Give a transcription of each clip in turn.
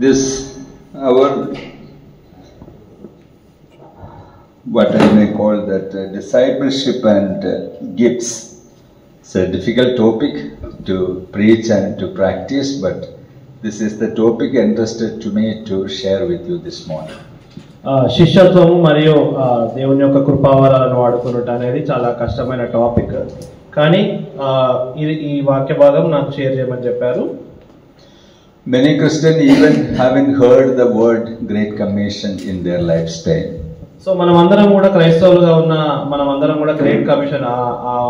this our what I may call that discipleship and gifts. It's a difficult topic to preach and to practice, but this is the topic entrusted to me to share with you this morning. శిష్యత్వము మరియు దేవుని యొక్క కృపావరాలను వాడుకున్నట అనేది చాలా కష్టమైన topic, కానీ ఈ వాక్య భాగం నాకు షేర్ చేయమని చెప్పారు. Many Christians even haven't heard the word Great Commission in their lifetime. So మనమందరం కూడా క్రైస్తవులుగా ఉన్న మనమందరం కూడా గ్రేట్ కమిషన్ ఆ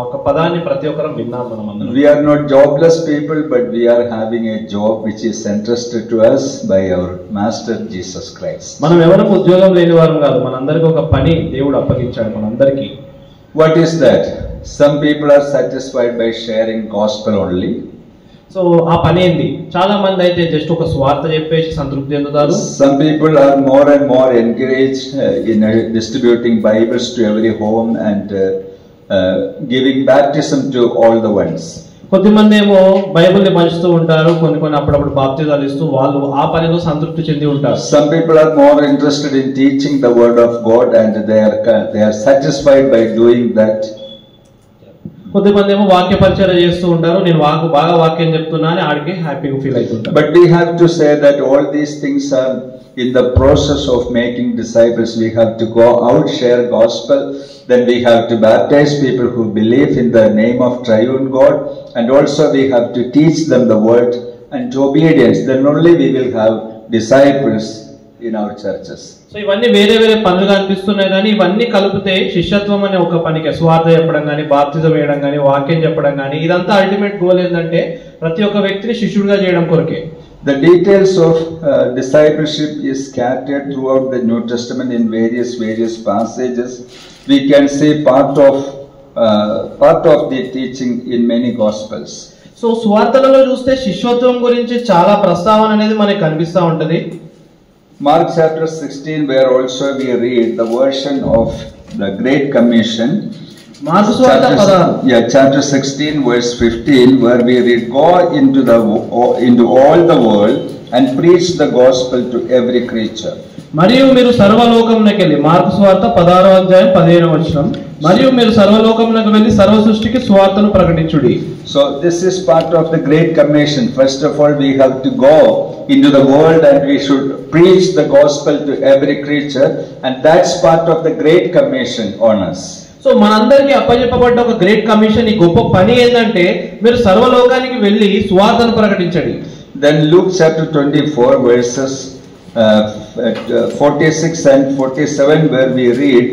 ఒక పదాన్ని ప్రతి ఒక్కరం విన్నాం. మనమందరం we are not jobless people, but we are having a job which is entrusted to us by our master Jesus Christ. మనం ఎవరికి ఉద్యోగం లేని వారం కాదు, మనందరికీ ఒక పని దేవుడు అప్పగించాడు మనందరికీ. What is that? Some people are satisfied by sharing gospel only. So ఆ పని ఏంది? చాలా మంది అయితే జస్ట్ ఒక స్వార్థ చెప్పేసి సంతృప్తి చెందుతారు. Some people are more and more encouraged in distributing Bibles to every home and giving baptism to all the ones. కొద్దిమంది ఏమో బైబిల్ని పంచుతూ ఉంటారు, కొన్ని అప్పుడప్పుడు బాప్తిజాలు ఇస్తూ వాళ్ళు ఆ పనిలో సంతృప్తి చెంది ఉంటారు. Some people are more interested in teaching the word of God and they are satisfied by doing that. కొద్దిమంది ఏమో వాక్య పరిచయం చేస్తూ ఉంటారు, నేను బాగా వాక్యం చెప్తున్నా అని ఆడికి హ్యాపీగా ఫీల్ అవుతుంటారు. But we have to say that all these things are in the process of making disciples. We have to go out, share gospel, then we have to baptize people who believe in the name of triune God, and also we have to teach them the word and obedience. Then only we will have disciples in our churches. So ఇవన్నీ వేరే వేరే పనులుగా అనిపిస్తున్నాయి, కానీ ఇవన్నీ కలిపితే శిష్యత్వం అనే ఒక పనికి స్వార్థ చెప్పడం కానీ, బాప్తిజం వేయడం కానీ, వాక్యం చెప్పడం కానీ, ఇదంతా అల్టిమేట్ గోల్ ఏంటంటే ప్రతి ఒక్క వ్యక్తిని శిష్యుడిగా చేయడం కొరకే. The details of discipleship is scattered throughout the New Testament in various passages. We can see part of the teaching in many gospels. So స్వార్థలలో చూస్తే శిష్యత్వం గురించి చాలా ప్రస్తావన అనేది మనకి కనిపిస్తూ ఉంటది. Mark chapter 16, where also we read the version of the Great Commission. Chapter 16 verse 15, where we read, go into all the world and preach the gospel to every creature. మరియు మీరు సర్వలోకమునకు వెళ్ళి, మార్కు సువార్త 16వ అధ్యాయం 15వ వచనం, మరియు మీరు సర్వలోకమునకు వెళ్ళి సర్వ సృష్టికి సువార్తను ప్రకటించుడి. So this is part of the Great Commission. First of all, we have to go into the world and we should preach the gospel to every creature, and that's part of the Great Commission on us. So మనందరికీ అప్పచెప్పబడ్డ ఒక great commission, ఈ గొప్ప పని ఏంటంటే మీరు సర్వలోకానికి వెళ్ళి సువార్తను ప్రకటించండి. Then Luke chapter 24 verses 46 and 47, where we read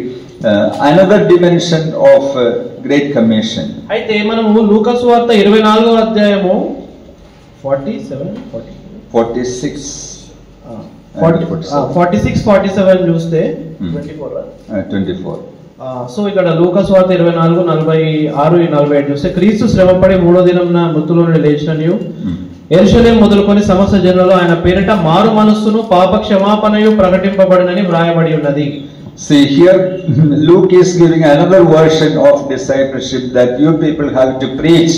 another dimension of Great Commission. అయితే మనము లూకా సువార్త 24వ అధ్యాయము 46-47 చూస్తే 24. సో ఇక్కడ లూకా సువార్త 24, 46, 47 చూస్తే, క్రీస్తు శ్రమపడి 3వ దినమున మృతుల నుండి లేచిననియు యెరూషలేము మొదలుకొని సమస్త జనులలో ఆయన పేరిట మారు మనస్సును పాప క్షమాపణయు ప్రకటింపబడినని వ్రాయబడి ఉన్నది. See here, Luke is giving another version of discipleship, that you people have to preach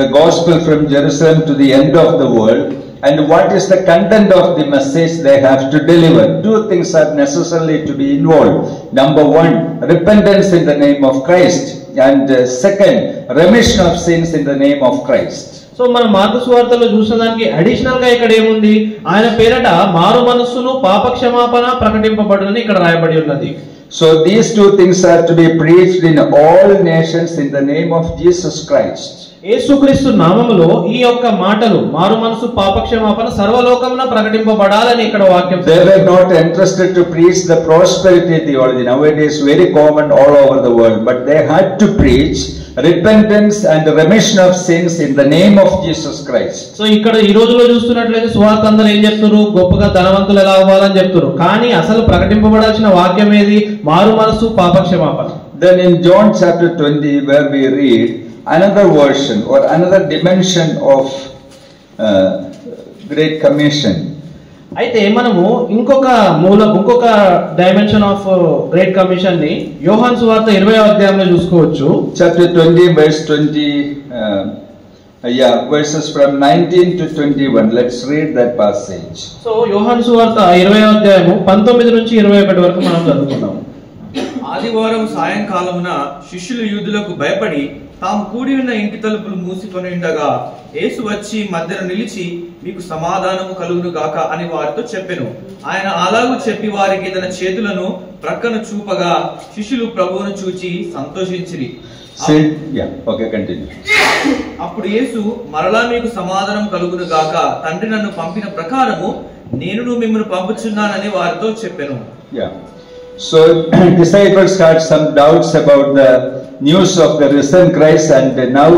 the gospel from Jerusalem to the end of the world. And what is the content of the message they have to deliver? Two things are necessarily to be involved. Number one, repentance in the name of Christ. And second, remission of sins in the name of Christ. So మన mark సువార్తలో చూసిన దానికి additional గా ఇక్కడ ఏముంది? ఆయన పేరట మారు మనస్సును పాప క్షమాపణ ప్రకటింపబడునని ఇక్కడ రాయబడి ఉన్నది. So these two things are to be preached in all nations in the name of Jesus Christ. యేసుక్రీస్తు నామములో ఈ యొక్క మాటలు మారు మనసు పాప క్షమాపణ సర్వలోకమున ప్రకటింపబడాలని ఇక్కడ వాక్యం. They were not entrusted to preach the prosperity theology. Nowadays very common all over the world, but they had to preach repentance and remission of sins in the name of Jesus Christ. So ఇక్కడ ఈ రోజులో చూస్తున్నట్లయితే సువార్త అందరూ ఏం చెప్తారు? గొప్పగా ధనవంతులు ఎలా అవ్వాలని చెప్తారు, కానీ అసలు ప్రకటింపబడాల్సిన వాక్యం ఏది? మారు మనసు పాప క్షమాపణ. Then in John chapter 20, where we read another version or another dimension of Great Commission. అయితే మనము ఇంకొక డైమెన్షన్ ఆఫ్ గ్రేట్ కమిషన్ ని యోహాను సువార్త 20వ అధ్యాయంలో చూసుకోవచ్చు. Chapter 20 verse 20 verses from 19 to 21. Let's read that passage. So యోహాను సువార్త 20వ అధ్యాయము 19 నుంచి 21 వరకు మనం చదువుకుందాం. ఆదివారం సాయంకాలమున శిష్యులు యూదులకు భయపడి తాము కూడి ఉన్న ఇంటి తలుపులు మూసుకొని ఉండగా యేసు వచ్చి మధ్యన నిలిచి మీకు సమాధానము కలుగును గాక అని వారితో చెప్పెను. ఆయన అలాగూ చెప్పి వారికి తన చేతులను ప్రక్కన చూపగా శిష్యులు ప్రభువును చూచి సంతోషించిరి. అప్పుడు యేసు మరలా మీకు సమాధానం కలుగును గాక, తండ్రి నన్ను పంపిన ప్రకారము నేను మిమ్మల్ని పంపుచున్నానని వారితో చెప్పెను. So disciples had some doubts about the news of the risen Christ, and now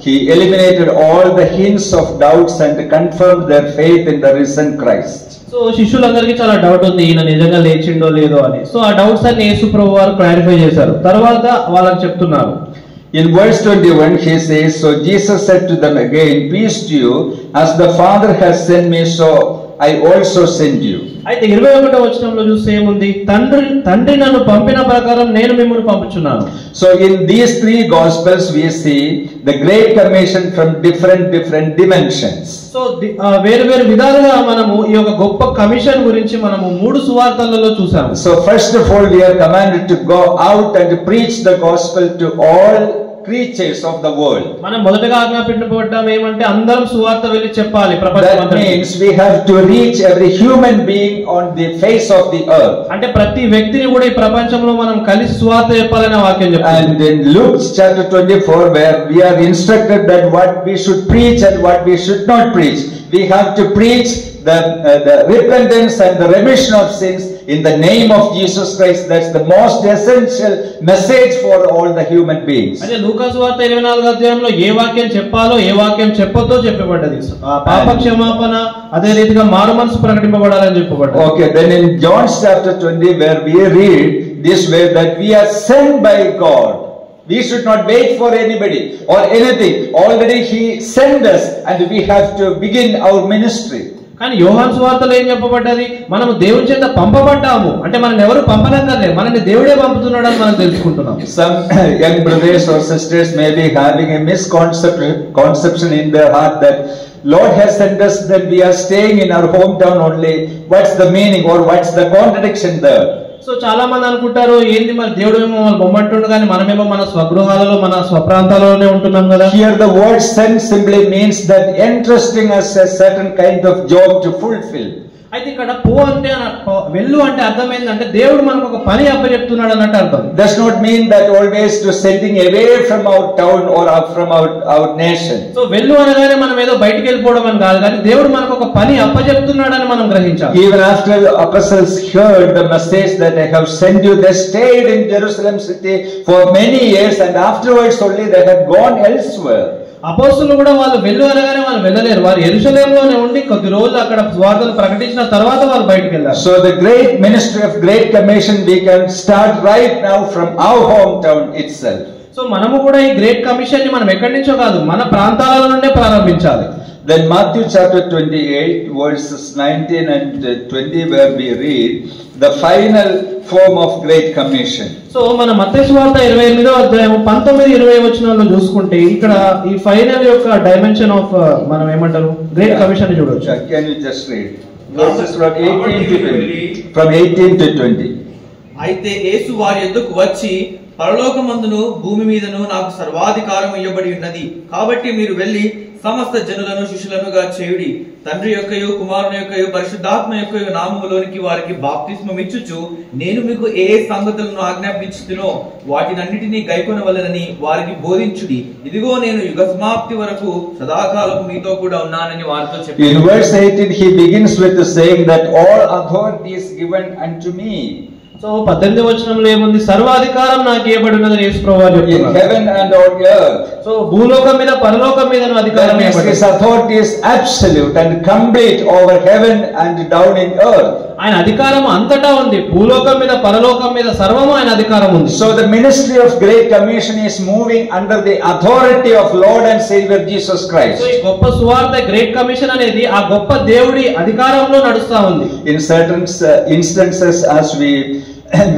he eliminated all the hints of doubts and confirmed their faith in the risen Christ. So శిష్యులందరికీ చాలా డౌట్ ఉంది, ఈయన నిజంగా లేచిండో లేదో అని. So ఆ doubts అన్ని యేసు ప్రభు వారు క్లారిఫై చేశారు. తర్వాత వాళ్ళకి చెప్తున్నారు. In verse 21 he says, so Jesus said to them again, peace to you, as the Father has sent me, so I also send you. అయితే 21వ వచనంలో చూస్తే ఏముంది? తండ్రి నన్ను పంపిన ప్రకారం నేను మిమ్మల్ని పంపుచున్నాను. So in these three gospels we see the great commission from different dimensions. So వేరు వేరు విధాలుగా మనము ఈ యొక్క గొప్ప కమిషన్ గురించి మనము మూడు సువార్తలలో చూసాము. So first of all we are commanded to go out and preach the gospel to all creatures of the world. మనం మొదటగా ఆజ్ఞాపించబడ్డాం ఏమంటే అందరం సువార్త వెళ్ళి చెప్పాలి ప్రపంచమంతా. That means we have to reach every human being on the face of the earth. అంటే ప్రతి వ్యక్తిని కూడా ఈ ప్రపంచంలో మనం కలిసి సువార్త చెప్పాలనే వాక్యం చెప్తుంది. And in Luke chapter 24 where we are instructed that what we should preach and what we should not preach. We have to preach the repentance and the remission of sins in the name of Jesus Christ. That's the most essential message for all the human beings. అంటే లూకా సువార్త 24వ అధ్యాయంలో ఏ వాక్యం చెప్పాలో ఏ వాక్యం చెప్పొద్దో చెప్పబడ్డది. పాప క్షమాపణ అదే రీతిగా మారు మనసు ప్రకటింపబడాలని చెప్పబడ్డది. Okay, then in John chapter 20 where we read this way that we are sent by God. We should not wait for anybody or anything. Already he sent us and we have to begin our ministry. కానీ యోహాను సువార్తలో ఏం చెప్పబడ్డది? మనము దేవుని చేత పంపబడ్డాము. అంటే మనల్ని ఎవరు పంపనక్కర్లేదు, మనల్ని దేవుడే పంపుతున్నాడని మనం తెలుసుకుంటున్నాం. Some young brothers or sisters may be having a misconception in their heart that Lord has sent us, that we are staying in our hometown only. What's the meaning or what's the contradiction there? So చాలా మంది అనుకుంటారు ఏంది మరి దేవుడు ఏమో మమ్మల్ని బొమ్మంటుండు కానీ మనమేమో మన స్వగృహాలలో మన స్వప్రాంతాలలోనే ఉంటున్నాం కదా. Here the word sent simply means that entrusting us a certain kind of job to fulfill. అయితే ఇక్కడ పో అంటే వెళ్ళు అంటే అర్థం ఏంటంటే దేవుడు మనకు ఒక పని అప్పచెప్తున్నాడు అన్నట్టు అర్థం. Does not mean that always to sending away from our town or from our nation. So వెళ్ళు అనగానే మనం ఏదో బయటికి వెళ్ళిపోవడం అని కాదు, కానీ దేవుడు మనకు ఒక పని అప్పచెప్తున్నాడని మనం గ్రహించాలి. Even after the apostles heard the message that I have sent you, they stayed in Jerusalem city for many years and afterwards only they had gone elsewhere. అపోస్తలులు కూడా వాళ్ళు వెళ్ళు అనగానే వాళ్ళు వెళ్ళలేరు, వారు యెరూషలేములోనే ఉండి కొద్ది రోజులు అక్కడ సువార్తను ప్రకటించిన తర్వాత వాళ్ళు బయటికి వెళ్ళారు. So the great ministry of great commission we can start right now from our hometown itself. So మనము కూడా ఈ గ్రేట్ కమిషన్ ని మనం ఎక్కడి నుంచో కాదు మన ప్రాంతాల నుండే ప్రారంభించాలి. Then Matthew chapter 28 verses 19 and 20 where we read the final form of great commission. So మన మత్తయి సువార్త 28వ అధ్యాయం 19-20 వచనాల్లో చూసుకుంటే ఇక్కడ ఈ ఫైనల్ యొక్క డైమెన్షన్ ఆఫ్ మనం ఏమంటారు గ్రేట్ కమిషన్ ని చూడొచ్చు. Can you just read verses from 18 to 20. అయితే యేసు వారి యొద్దకు వచ్చి పరలోకమందును భూమి మీదను నాకు సర్వాధికారం ఇవ్వబడి ఉన్నది, కాబట్టి మీరు వెళ్ళి సమస్త జనులను శిష్యులనుగా చేయుడి, తండ్రి యొక్కయు కుమారుని యొక్కయు పరిశుద్ధాత్మ యొక్కయు నామములోనికి వారికి బాప్తిస్మం ఇచ్చుచు నేను మీకు ఏ సంగతులను ఆజ్ఞాపించుతునో వాటినన్నిటినీ గైకొనవలెనని వారికి బోధించుడి, ఇదిగో నేను యుగ సమాప్తి వరకు సదాకాలము మీతో కూడా ఉన్నానని వారితో చెప్పాడు. In verse 18 he begins with saying that all authority is given unto me. So 18వ వచనంలో ఏముంది? సర్వాధికారం నాకు ఇవ్వబడినదని యేసు ప్రభువు చెప్తున్నాడు. In heaven and on earth. So భూలోకం మీద పరలోకం మీద అధికారం ఇవ్వబడింది. His authority is absolute and complete over heaven and down in earth. ఆయన అధికారం అంతటా ఉంది, భూలోకం మీద పరలోకం మీద సర్వము ఆయన అధికారం ఉంది. So the ministry of great commission is moving under the authority of Lord and Savior Jesus Christ. So ఈ గొప్ప సువార్త గ్రేట్ కమిషన్ అనేది ఆ గొప్ప దేవుడి అధికారంలో నడుస్తా ఉంది. In certain instances as we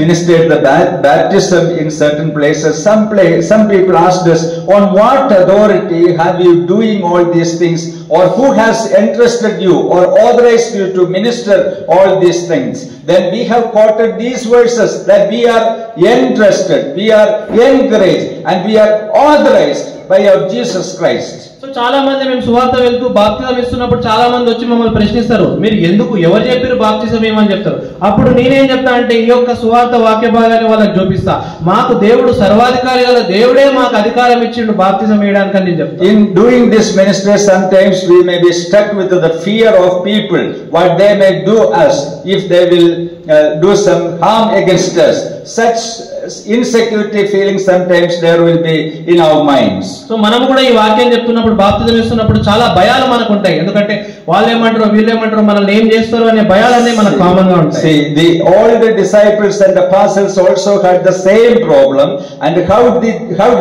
ministered the baptism in certain places. Some people asked us, on what authority have you doing all these things, or who has entrusted you or authorized you to minister all these things? Then we have quoted these verses that we are entrusted, we are encouraged, and we are authorized by our Jesus Christ. So చాలా మంది మేము సువార్త వెళ్తూ బాప్తిజం ఇస్తున్నప్పుడు చాలా మంది వచ్చి మమ్మల్ని ప్రశ్నిస్తారు, మీరు ఎందుకు, ఎవరు చెప్పారు బాప్తిజం ఏమని చెప్తారు. అప్పుడు నేనేం చెప్తా అంటే ఈ యొక్క సువార్త వాక్య భాగాన్ని వాళ్ళకి చూపిస్తా, మాకు దేవుడు సర్వాధికారి గల దేవుడే మాకు అధికారం ఇచ్చిండు బాప్తిజం వేయడానికి అని నేను చెప్తాను. In doing this ministry, sometimes we may be stuck with the fear of people, what they may do us if they will do some harm against us. Such insecurity feelings sometimes there will be in our minds. So మనం కూడా ఈ వాక్యం చెప్తున్నప్పుడు బాప్తిజం ఇస్తున్నప్పుడు చాలా భయాలు మనకు ఉంటాయి, ఎందుకంటే వాళ్ళు ఏమంటారు వీళ్ళు ఏమంటారు మనల్ని ఏం చేస్తారు అనే భయాలన్నీ మనకు కామన్ గా ఉంటాయి. See, all the disciples and apostles also had the same problem, and how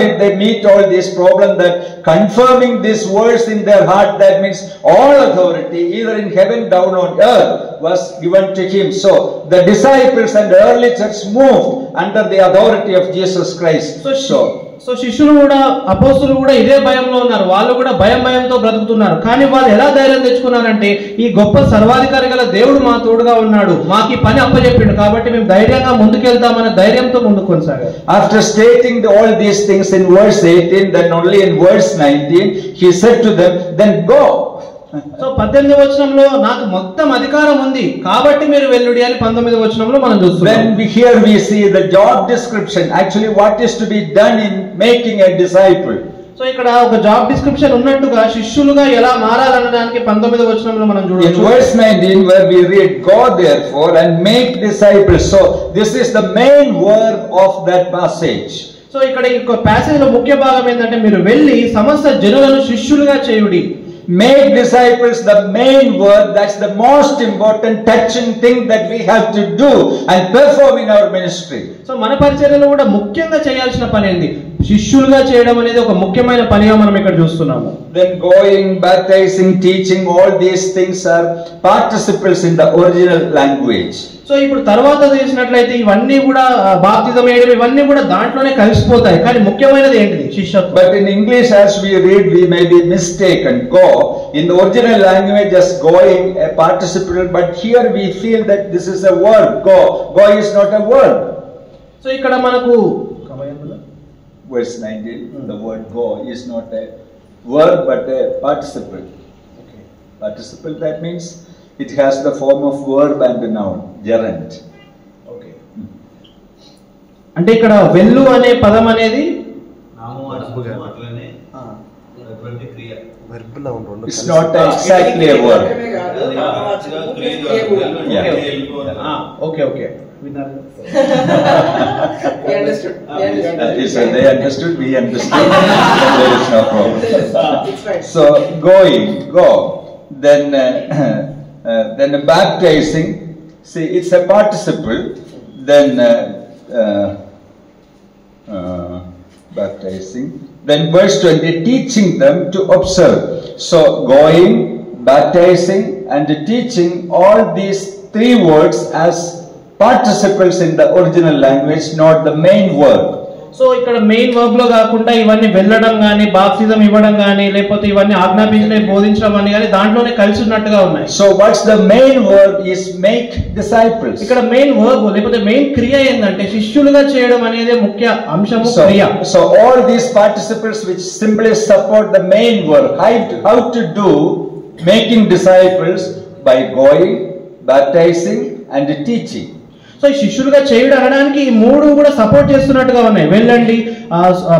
did they meet all this problem? That confirming this verse in their heart, that means all authority either in heaven down on earth was given to him. So the disciples and the early church moved under the authority of Jesus Christ. So శిష్యులు కూడా అపోస్తులు కూడా ఇదే భయంలో ఉన్నారు, వాళ్ళు కూడా భయంతో బ్రతుకుతున్నారు. కానీ వాళ్ళు ఎలా ధైర్యం తెచ్చుకున్నారంటే ఈ గొప్ప సర్వాధికారి గల దేవుడు మా తోడుగా ఉన్నాడు, మాకు ఈ పని అప్పచెప్పిండు కాబట్టి మేము ధైర్యంగా ముందుకెళ్తామనే ధైర్యంతో ముందుకు కొనసాగారు. After stating all these things in verse 18, then only in verse 19 he said to them, then go. So 18వ వచనంలో నాకు మొత్తం అధికారం ఉంది కాబట్టి మీరు వెళ్ళుడి అని 19వ వచనంలో మనం చూస్తున్నాం. When here we see the job description, actually what is to be done in making a disciple. So ఇక్కడ ఒక జాబ్ డిస్క్రిప్షన్ ఉన్నట్టుగా శిష్యులుగా ఎలా మారాలనడానికి 19వ వచనంలో మనం చూడొచ్చు. In verse 19 where we read, go therefore and make disciples. So this is the main word of that passage. So ఇక్కడ ఈ ప్యాసేజ్ లో ముఖ్య భాగం ఏంటంటే మీరు వెళ్ళి సమస్త జనులను శిష్యులుగా చేయుడి. Make disciples, the main word, that's the most important touching thing that we have to do and perform in our ministry. So మన పరిచర్యలో కూడా ముఖ్యంగా చేయాల్సిన పని ఏంది, శిష్యులుగా చేయడం అనేది ఒక ముఖ్యమైన పనిగా మనం ఇక్కడ చూస్తున్నాము. Then going, baptizing, teaching, all these things are participles in the original language. So ఇప్పుడు తర్వాత చేసినట్లయితే ఇవన్నీ కూడా బాప్తిజం వేయడం ఇవన్నీ కూడా దాంట్లోనే కలిసిపోతాయి, కానీ ముఖ్యమైనది ఏంటిది శిష్యత్వం. But in English as we read we may be mistaken. Go in the original language as going a participle, but here we feel that this is a verb. Go is not a verb. So ఇక్కడ మనకు verse 19 the word go is not a verb but a participle. Okay. Participle, that means it has the form of verb and a noun, gerund. Okay. అంటే ఇక్కడ వెళ్ళు అనే పదం అనేది it's not exactly a verb. Okay. They understood. They understood, we understood. There is no problem. So go. Then baptizing. See, it's a participle. Then baptizing. Then verse 20, teaching them to observe. So going, baptizing, and teaching, all these three words as participles in the original language, not the main verb. So ఇక్కడ main verb లో కాకుండా ఇవన్నీ వెళ్ళడం గానీ బాప్తిజం ఇవ్వడం గానీ లేకపోతే ఇవన్నీ ఆజ్ఞాపించడం బోధించడం అని గానీ దాంట్లోనే కలిసి ఉన్నట్టుగా ఉన్నాయి. So what's the main verb is make disciples. ఇక్కడ మెయిన్ వర్బ్ లేకపోతే మెయిన్ క్రియ ఏంటంటే శిష్యులుగా చేయడం అనేది ముఖ్య అంశము క్రియ. So all these participles which simply support the main verb, how to do making disciples by going, baptizing and teaching. So ఈ శిష్యులుగా చేయడం అనడానికి ఈ మూడు కూడా సపోర్ట్ చేస్తున్నట్టుగా ఉన్నాయి. వెళ్ళండి,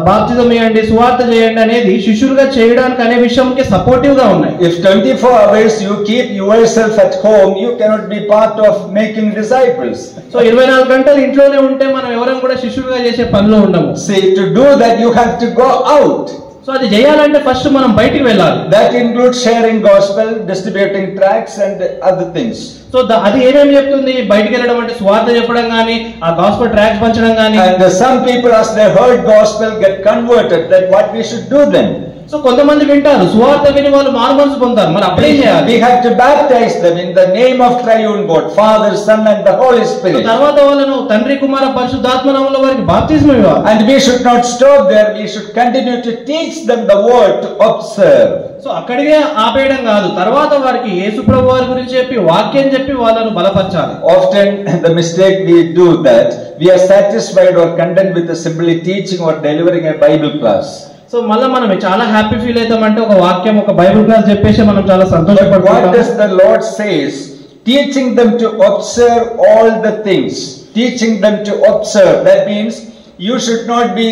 బాప్తిజం చేయండి, సువార్త చేయండి అనేది శిష్యులుగా చేయడానికి అనే విషయంకి సపోర్టివ్ గా ఉన్నాయి. If 24 hours you keep yourself at home, you cannot be part of making disciples. So 24 గంటలు ఇంట్లోనే ఉంటే మనం ఎవరం కూడా శిష్యులుగా చేసే పనిలో ఉండము. See, to do that you have to go out. So అది చేయాలంటే ఫస్ట్ మనం బయటికి వెళ్ళాలి. That includes sharing gospel, distributing tracts and other things. So అది ఏమేమి చెప్తుంది, బయటికి వెళ్ళడం అంటే స్వార్థ చెప్పడం గానీ ఆ గాస్పెల్ ట్రాక్స్ పంచడం గానీ. And some people as they heard gospel get converted, that what we should do then. So కొంతమంది వింటారు, సువార్త విని వాళ్ళు మారుమనసు పొందుతారు, మరి అప్పుడేం చేయాలి? We have to baptize them in the name of Triune God, Father, Son and the Holy Spirit. తర్వాత వాళ్ళను తండ్రి కుమార పరిశుద్ధాత్మ నామములో వారికి బాప్తిస్మం ఇవ్వాలి. And we should not stop there, we should continue to teach them the word to observe. So అక్కడికే ఆపేయడం కాదు, తర్వాత వారికి యేసు ప్రభు వారి గురించి చెప్పి వాక్యం చెప్పి వాళ్ళను బలపరచాలి. Often the mistake we do that we are satisfied or content with simply teaching or delivering a Bible class. So మళ్ళీ మనం చాలా హ్యాపీ ఫీల్ అవుతామంటే ఒక వాక్యం ఒక బైబిల్ క్లాస్ చెప్పేసి మనం చాలా But what సంతోషపడతాం. does the Lord says? Teaching them to observe all the things. Teaching them to observe. That means you should not be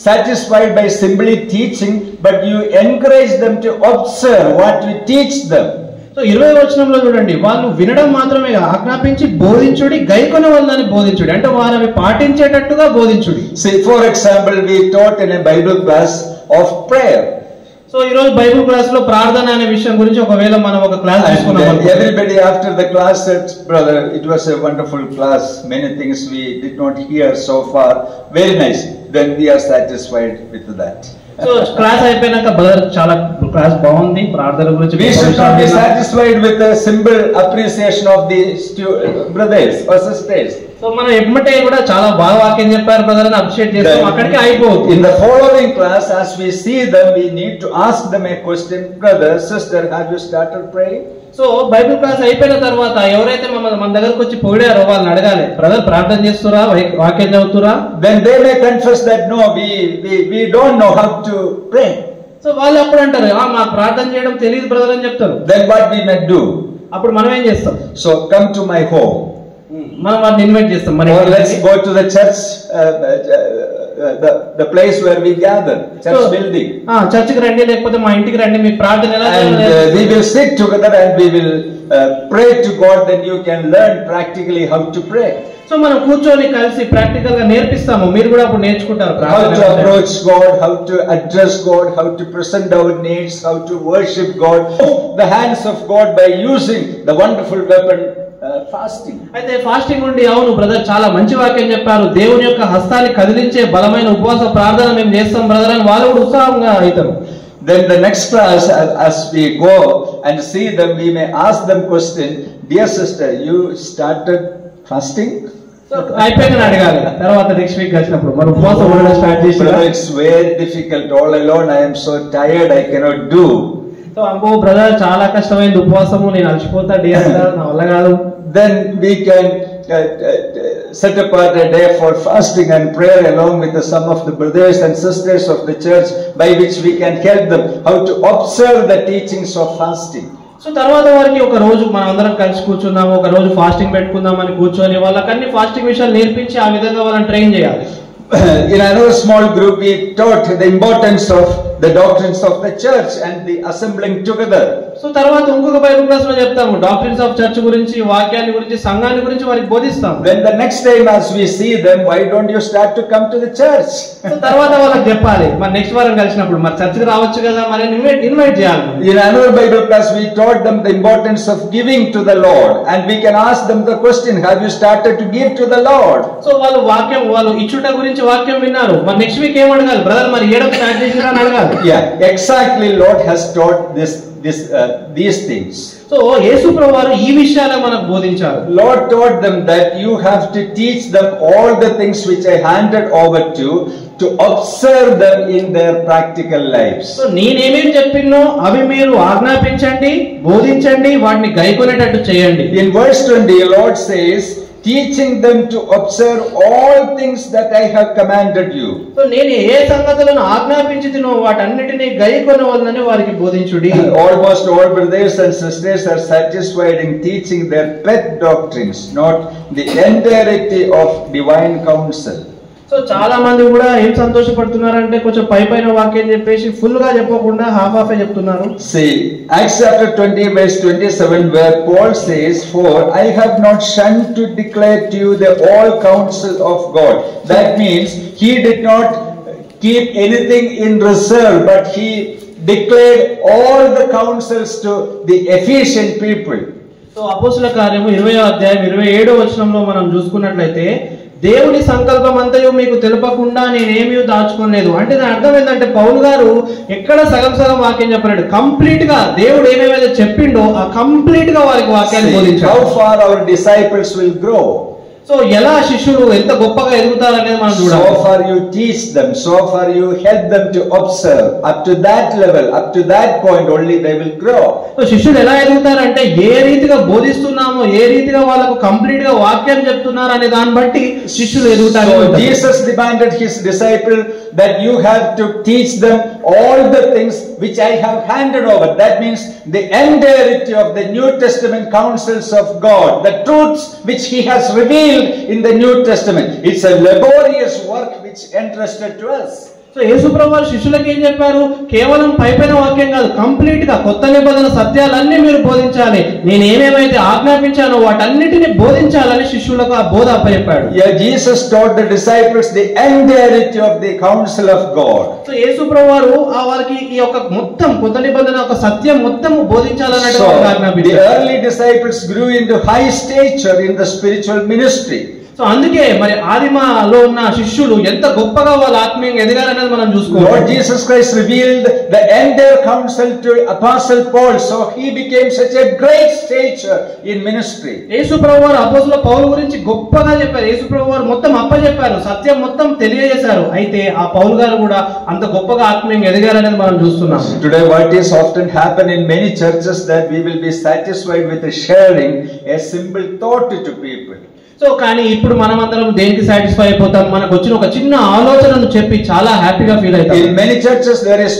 satisfied by simply teaching, but you encourage them to observe what we teach them. So 20వ వచనంలో చూడండి, వాళ్ళు వినడం మాత్రమే ఆజ్ఞాపించి బోధించుడి, గైకొన వాళ్ళని బోధించుడి, అంటే వారు అవి పాటించేటట్టుగా బోధించుడి. See, for example, we taught in a Bible class of prayer. So ఈ రోజు బైబిల్ క్లాస్ లో ప్రార్థన అనే విషయం గురించి ఒకవేళ మనం ఒక క్లాస్ And తీసుకున్నాం, everybody after the class said, brother, it was a wonderful class. Many things we did not hear so far. Very nice. Then we are satisfied with that. So class అయిపోయినాక brother చాలా class బాగుంది, ప్రార్థన గురించి We should not be satisfied with a simple appreciation of the brothers or sisters. So మనం ఎమ్మటే కూడా చాలా బాగా వాక్యం చెప్పారు బ్రదర్ అని అప్రిషియేట్ చేస్తాం, అక్కడికి అయిపోతుంది. In the following class, as we see them, we need to ask them a question. Brother, sister, have you started praying? So Bible class అయిపోయిన తర్వాత ఎవరైతే మన దగ్గరకు వచ్చి పొగిడారో వాళ్ళని అడగాలి, బ్రదర్ ప్రార్థన చేస్తురా, వాక్యం చదువుతురా? Then they may confess that no, we don't know how to pray. So వాళ్ళు అప్పుడు అంటారు, మాకు ప్రార్థన చేయడం తెలియదు బ్రదర్ అని చెప్తారు. Then what we may do? అప్పుడు మనం ఏం చేస్తాం? So come to my home. మనం వారిని ఇన్వైట్ చేస్తాం. Or let's go to the church, the place where we gather, church building. చర్చికి రండి, లేకపోతే మా ఇంటికి రండి, మీ ప్రార్థన ఎలా And we will sit together and we will pray to God. Then you can learn practically how to pray. So మనం కూర్చొని కలిసి ప్రాక్టికల్ గా నేర్పిస్తాము, మీరు కూడా అప్పుడు నేర్చుకుంటారు How to approach God, how to address God, how to present our needs, how to worship God. The hands of God by using the wonderful weapon fasting. అయితే fasting ఉండి, అవును బ్రదర్ చాలా మంచి వాక్యం చెప్పారు, దేవుని యొక్క హస్తాన్ని కదిలించే బలమైన ఉపవాస ప్రార్థన మేము చేస్తాం బ్రదర్ అని వాళ్ళు కూడా ఉత్సాహంగా అవుతారు. Then the next class, as we go and see them, we may ask them question, dear sister, you started fasting? అయిపోయిందని అడగాలి. తర్వాత నెక్స్ట్ వీక్ వచ్చినప్పుడు మరి ఉపవాసం ఉండడం స్టార్ట్ చేసి, it's very difficult, all alone I am so tired, I cannot do. So అమ్మో brother చాలా కష్టమైంది ఉపవాసము, నేను అలసిపోతా డే అంతా, నా వల్ల కాదు. Then we can set apart a day for fasting and prayer along with some of the brothers and sisters of the church, by which we can help them how to observe the teachings of fasting. So తర్వాత వారికి ఒక రోజు మనం అందరం కలిసి కూర్చుందాము, ఒక రోజు fasting పెట్టుకుందామని కూర్చొని వాళ్ళకి అన్ని ఫాస్టింగ్ విషయాలు నేర్పించి ఆ విధంగా వాళ్ళని ట్రైన్ చేయాలి. In another small group, we taught the importance of the doctrines of the church and the assembling together. So తర్వాత ఇంకొక బైబిల్ క్లాస్ లో చెప్తాము డాక్టరీన్స్ ఆఫ్ చర్చ్ గురించి, వాక్యాన్ని గురించి, సంఘాన్ని గురించి వారికి బోధిస్తాం. Then the next time as we see them, why don't you start to come to the church? So తర్వాత వాళ్ళకి చెప్పాలి, మరి నెక్స్ట్ వారం కలిసినప్పుడు మరి చర్చికి రావచ్చు కదా, మరి ఇన్వైట్ చేయాలి. In another Bible class, we taught them the importance of giving to the Lord, and we can ask them the question, have you started to give to the Lord? So వాళ్ళు ఇచ్చుట గురించి వాక్యం విన్నారు, మరి next week ఏం అడగాలి, brother మరి ఏడవ స్టార్ట్ చేసినా అని అడగాలి. Yeah, exactly. Lord has taught these things. So యేసు ప్రభువారు ఈ విషయాలే మనకు బోధించారు. Lord taught them that you have to teach them all the things which I handed over to observe them in their practical lives. So నేనేమేమి చెప్పినో అవి మీరు ఆజ్ఞాపించండి, బోధించండి, వాటిని గైకొనేటట్టు చేయండి. In verse 20, Lord says, teaching them to observe all things that I have commanded you. So నేను ఏ సంగతులను ఆజ్ఞాపించితినో వాటన్నిటిని గైకొనవలనని వారికి బోధించుడి. Almost all brothers and sisters are satisfied in teaching their pet doctrines, not the entirety of divine counsel. So చాలా మంది కూడా ఏం సంతోషపడుతున్నారంటే కొంచెం పైన వాక్యం చెప్పేసి ఫుల్ గా చెప్పకుండా హాఫ్ చెప్తున్నారు. See, Acts chapter 20 verse 27, where Paul says, for I have not shunned to declare to you the all counsel of God. That means he did not keep anything in reserve, but he declared all the counsels to the Ephesian people. So అపోస్తల కార్యము 20వ అధ్యాయం 27వ వచనంలో మనం చూసుకున్నట్లయితే దేవుని సంకల్పం అంతయు మీకు తెలుపకుండా నేనేమీ దాచుకోలేదు. అంటే దాని అర్థం ఏంటంటే పౌలు గారు ఎక్కడ సగం సగం వాక్యం చెప్పలేడు, కంప్లీట్ గా దేవుడు ఏమేమైతే చెప్పిండో ఆ కంప్లీట్ గా వారికి వాక్యాన్ని బోధించాడు. How far our disciples will grow. So ఎలా శిష్యులు ఎంత గొప్పగా ఎదుగుతారనేది మనం చూడాలి. So far you teach them, so far you help them to observe. Up to that level, up to that point only they will grow. So శిష్యులు ఎలా ఎదుగుతారంటే ఏ రీతిగా బోధిస్తున్నామో, ఏ రీతిగా వాళ్ళకు కంప్లీట్ గా వాక్యం చెప్తున్నారు అనే దాన్ని బట్టి శిష్యులు ఎదుగుతారు. So Jesus demanded his disciple that you have to teach them all the things which I have handed over. That means the entirety of the New Testament counsels of God, the truths which he has revealed in the New Testament. It's a laborious work which entrusted to us. So యేసుప్రభు వారు శిష్యులకు ఏం చెప్పారు? కేవలం పైపైన వాక్యం కాదు, complete గా కొత్త నిబంధన సత్యాలన్నీ మీరు బోధించాలి, నేను ఏమేమైతే ఆజ్ఞాపించానో వాటన్నిటిని బోధించాలని శిష్యులకు ఆ బోధ అప్పచెప్పాడు. Yeah, Jesus taught the disciples the entirety of the counsel of God. So యేసుప్రభు వారు వాళ్ళకి ఈ యొక్క మొత్తం కొత్త నిబంధన ఒక సత్యం మొత్తం బోధించాలన్నట్టు So, the ఆజ్ఞాపించారు. early disciples grew into high stature in the spiritual ministry. So అందుకే మరి ఆదిమలో ఉన్న శిష్యులు ఎంత గొప్పగా వాళ్ళ ఆత్మీయంగా ఎదగాలనేది మనం చూసుకోవాలి. Lord Jesus Christ revealed the entire counsel to Apostle Paul, so he became such a great stature in ministry. యేసుప్రభు వారు అపోస్తలుల పౌలు గురించి గొప్పగా చెప్పారు. యేసుప్రభు వారు మొత్తం అప్పచెప్పారు, సత్యం మొత్తం తెలియజేశారు. అయితే ఆ పౌలు గారు కూడా అంత గొప్పగా ఆత్మీయంగా ఎదగాలనేది మనం చూస్తున్నాం. Today what is often happen in many churches that we will be satisfied with sharing a simple thought to people. So కానీ ఇప్పుడు మనం అందరం దేనికి సాటిస్ఫై అయిపోతాం? మనకు వచ్చిన ఒక చిన్న ఆలోచనను చెప్పి చాలా హ్యాపీగా ఫీల్ అవుతాం. In many churches there is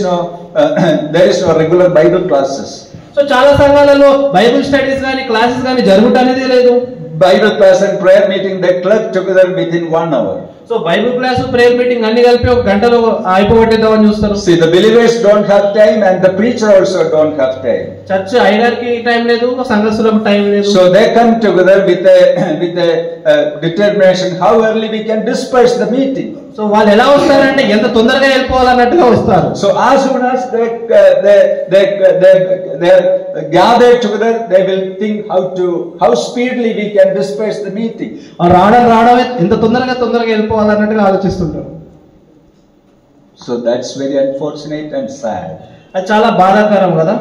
no regular Bible classes. So చాలా సంఘాలలో బైబిల్ స్టడీస్ కానీ క్లాసెస్ కానీ జరుగుటనేది లేదు. Bible class and prayer meeting they club together within 1 hour. So Bible class prayer meeting అన్ని కలిపి ఒక గంటలో అయిపోగొట్టేద్దామని చూస్తారు. See, the believers don't have time and the preacher also don't have time. Church అయ్యగారికి time లేదు, సంఘస్థులకు time లేదు. So they come together with a determination how early we can disperse the meeting. So వాళ్ళు ఎలా వస్తారంటే ఎంత తొందరగా వెళ్ళిపోవాలన్నట్టుగా వస్తారు. So as soon as they gather together, they will think how speedily we can disperse the meeting. రావడమే ఎంత తొందరగా వెళ్ళిపోవాలన్నట్టుగా ఆలోచిస్తుంటారు. So that's very unfortunate and sad. అది చాలా బాధాకరం కదా.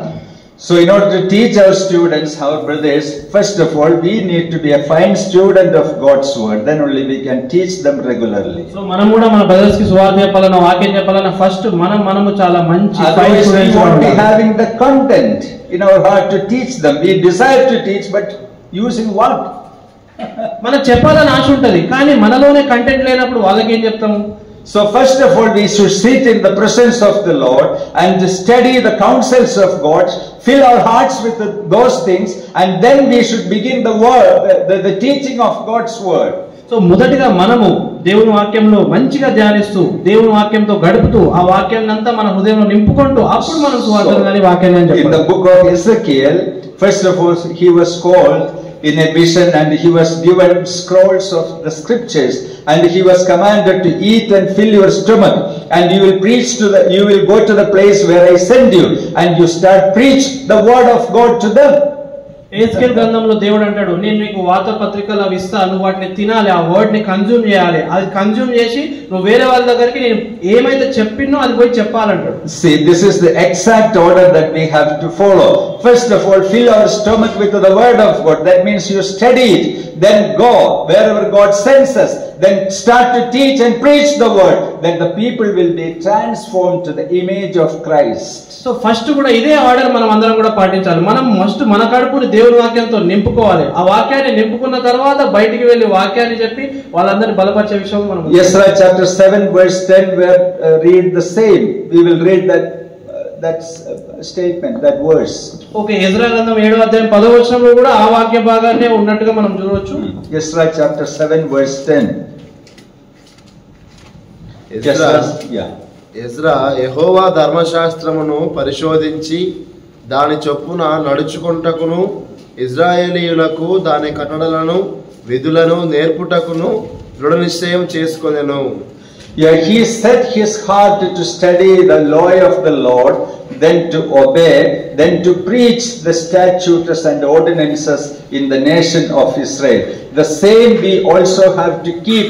So in order to teach our students, our brothers, first of all, we need to be a fine student of God's word. Then only we can teach them regularly. So మనం కూడా మన brothers కి సువార్త చెప్పాలన్నా, వాక్యం చెప్పాలన్నా first మనము చాలా మంచి Otherwise we won't be having the content in our heart to teach them. We desire to teach, but using what? మనకు చెప్పాలని ఆశ ఉంటది, కానీ మనలోనే కంటెంట్ లేనప్పుడు వాళ్ళకి ఏం చెప్తాము? So first of all, we should sit in the presence of the Lord and study the counsels of God, fill our hearts with those things, and then we should begin the word, the teaching of God's word. So మొదటిగా మనము దేవుని వాక్యంలో మంచిగా ధ్యానిస్తూ, దేవుని వాక్యంతో గడుపుతూ, ఆ వాక్యాన్ని అంతా మన హృదయంలో నింపుకుంటూ అప్పుడు మనం సువార్తను కానీ వాక్యాన్ని చెప్పాలి. In the book of Ezekiel, first of all, he was called in a vision and he was given scrolls of the scriptures and he was commanded to eat and fill your stomach and you will go to the place where I send you and you start preach the word of God to them. Ezekiel గ్రంథంలో దేవుడు అంటాడు, నేను నీకు వార్తా పత్రికలు అవి ఇస్తా, నువ్వు వాటిని తినాలి, ఆ వర్డ్ ని కన్జ్యూమ్ చేయాలి, అది కన్జ్యూమ్ చేసి నువ్వు వేరే వాళ్ళ దగ్గరికి నేను ఏమైతే చెప్పినో అది పోయి చెప్పాలంటాడు. See, this is the exact order that we have to follow. First of all, fill our stomach with the word of God. That means you study it, then go wherever God sends us, then start to teach and preach the word. Then the people will be transformed to the image of Christ. So first కూడా ఇదే order మనం అందరం కూడా పాటించాలి. మనం first మన కడుపుని దేవుని వాక్యంతో నింపుకోవాలి. ఆ వాక్యాన్ని నింపుకున్న తర్వాత బయటికి వెళ్ళి వాక్యాన్ని చెప్పి వాళ్ళందరినీ బలపరిచే విషయం మనం. Ezra chapter 7 verse 10 where read the same. We will read that statement, that verse. Okay, Ezra గ్రంథం 7వ అధ్యాయం 10వ వచనంలో కూడా ఆ వాక్య భాగాన్ని ఉన్నట్టుగా మనం చూడవచ్చు. Ezra chapter 7 verse 10. ఎజ్రా యెహోవా ధర్మశాస్త్రమును పరిశోధించి దాని చొప్పున నడుచుకుంటకును ఇజ్రాయేలీయులకు దాని కట్టడలను విధులను నేర్పుటకును దృఢ నిశ్చయం చేసుకొనెను. Yeah, he set his heart to study the law of the Lord, then to obey, then to preach the statutes and ordinances in the nation of Israel. The same we also have to keep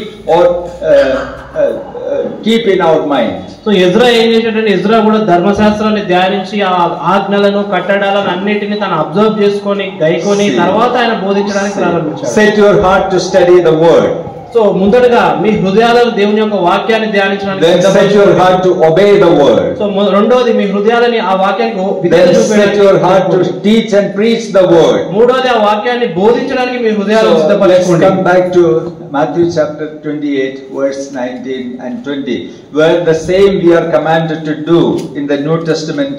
in our mind. So Ezra ఏం చేశాడంటే Ezra కూడా ధర్మశాస్త్రాన్ని ధ్యానించి ఆ ఆజ్ఞలను కట్టడాలను అన్నిటిని తను అబ్జర్వ్ చేసుకొని గైకొని తర్వాత ఆయన బోధించడానికి ప్రారంభించాడు. Set your heart to study the word. So ముందటగా మీ హృదయాలలో దేవుని యొక్క వాక్యాన్ని ధ్యానించడానికి Then set your heart to obey the word. So రెండోది మీ హృదయాలని ఆ వాక్యానికి Then set your heart to teach and preach the word. మూడోది ఆ వాక్యాన్ని బోధించడానికి మీ హృదయాలను So let's సిద్ధపరచుకోండి. come back to Matthew chapter 28 verse 19 and 20, where the same we are commanded to do in the New Testament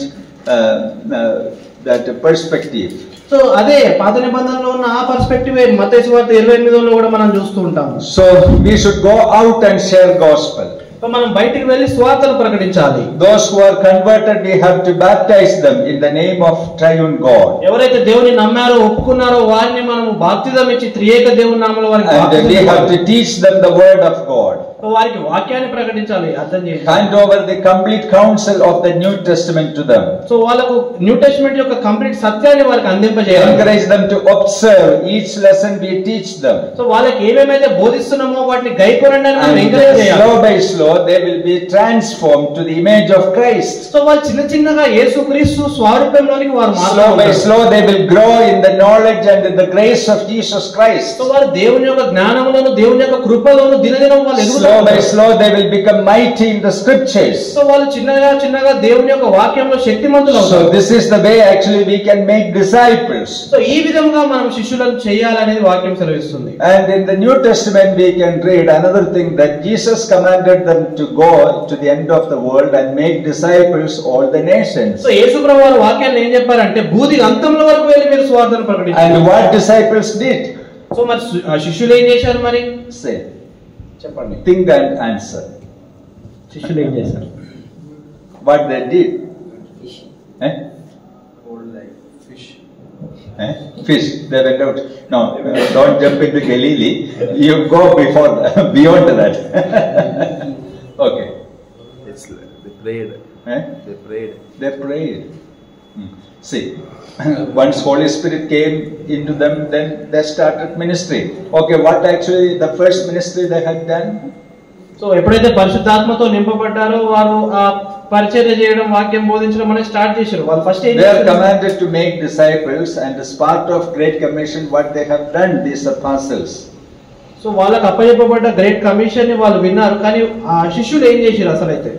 that perspective. So అదే పాత నిబంధనలో ఉన్న ఆ పర్స్పెక్టివ్ మత్తయి సువార్త 28లో కూడా మనం చూస్తూ ఉంటాం. So we should go out and share gospel. So మనం బయటికి వెళ్ళి సువార్తను ప్రకటించాలి. Those who are converted, we have to baptize them in the name of triune God. ఎవరైతే దేవుని నమ్మారో ఒప్పుకున్నారో వారిని మనం బాప్తిజం ఇచ్చి త్రియేక దేవుని నామములో వారికి And we have to teach them the word of God. So వారికి వాక్యాన్ని ప్రకటించాలి, అర్థం చేయాలి. Hand over the complete counsel of the New Testament to them. So వాళ్ళకు న్యూ టెస్టమెంట్ యొక్క కంప్లీట్ సత్యాన్ని వారికి అందింపజేయాలి. Encourage them to observe each lesson we teach them. So వాళ్ళకి ఏమేమైతే బోధిస్తున్నామో వాటిని గైకొనండి అని మనం ఎంకరేజ్ చేయాలి. Slow by slow they will be transformed to the image of Christ. So వాళ్ళు చిన్న చిన్నగా యేసుక్రీస్తు స్వరూపంలోనికి వారు Slow by మారుతారు. slow they will grow in the knowledge and in the grace of Jesus Christ. So వారు దేవుని యొక్క జ్ఞానములోను దేవుని యొక్క కృపలోను దినదినం వాళ్ళు ఎదుగుతారు. Slow by slow they will become mighty in the scriptures. So వాళ్ళు చిన్నగా దేవుని యొక్క వాక్యంలో శక్తిమంతులు So అవుతారు. this is the way actually we can make disciples. So ఈ విధంగా మనం శిష్యులను చేయాలనేది వాక్యం సెలవిస్తుంది. And in the New Testament we can read another thing, that Jesus commanded them to go to the end of the world and make disciples all the nations. So యేసుప్రభువు వారు వాక్యాన్ని ఏం చెప్పారంటే బూది అంతముల వరకు వెళ్ళి మీరు సువార్తను ప్రకటించాలి. And what disciples did? So మరి శిష్యులు ఏం చేశారు? మరి Say, చెప్పండి. think and answer. శిష్యులు ఏం చేశారు? What they did? Eh? Fish. They went out. No, don't jump into Galilee. You go beyond that. Okay. They prayed. Eh? They prayed. They prayed. See, once Holy Spirit came into them, then they started ministry. Okay, what actually the first ministry they had done? So ఎప్పుడైతే పరిశుద్ధాత్మతో నింపబడ్డారో వారు ఆ పరిచర్య చేయడం, వాక్యం బోధించడం అనేది start చేశారు. వాళ్ళు ఫస్ట్ ఏం They are చేశారు? commanded to make disciples, and as part of Great Commission, what they have done, these apostles. So వాళ్ళకి అప్పచెప్పబడ్డ గ్రేట్ కమిషన్ ని వాళ్ళు విన్నారు, కానీ ఆ శిష్యులు ఏం చేశారు అసలు అయితే?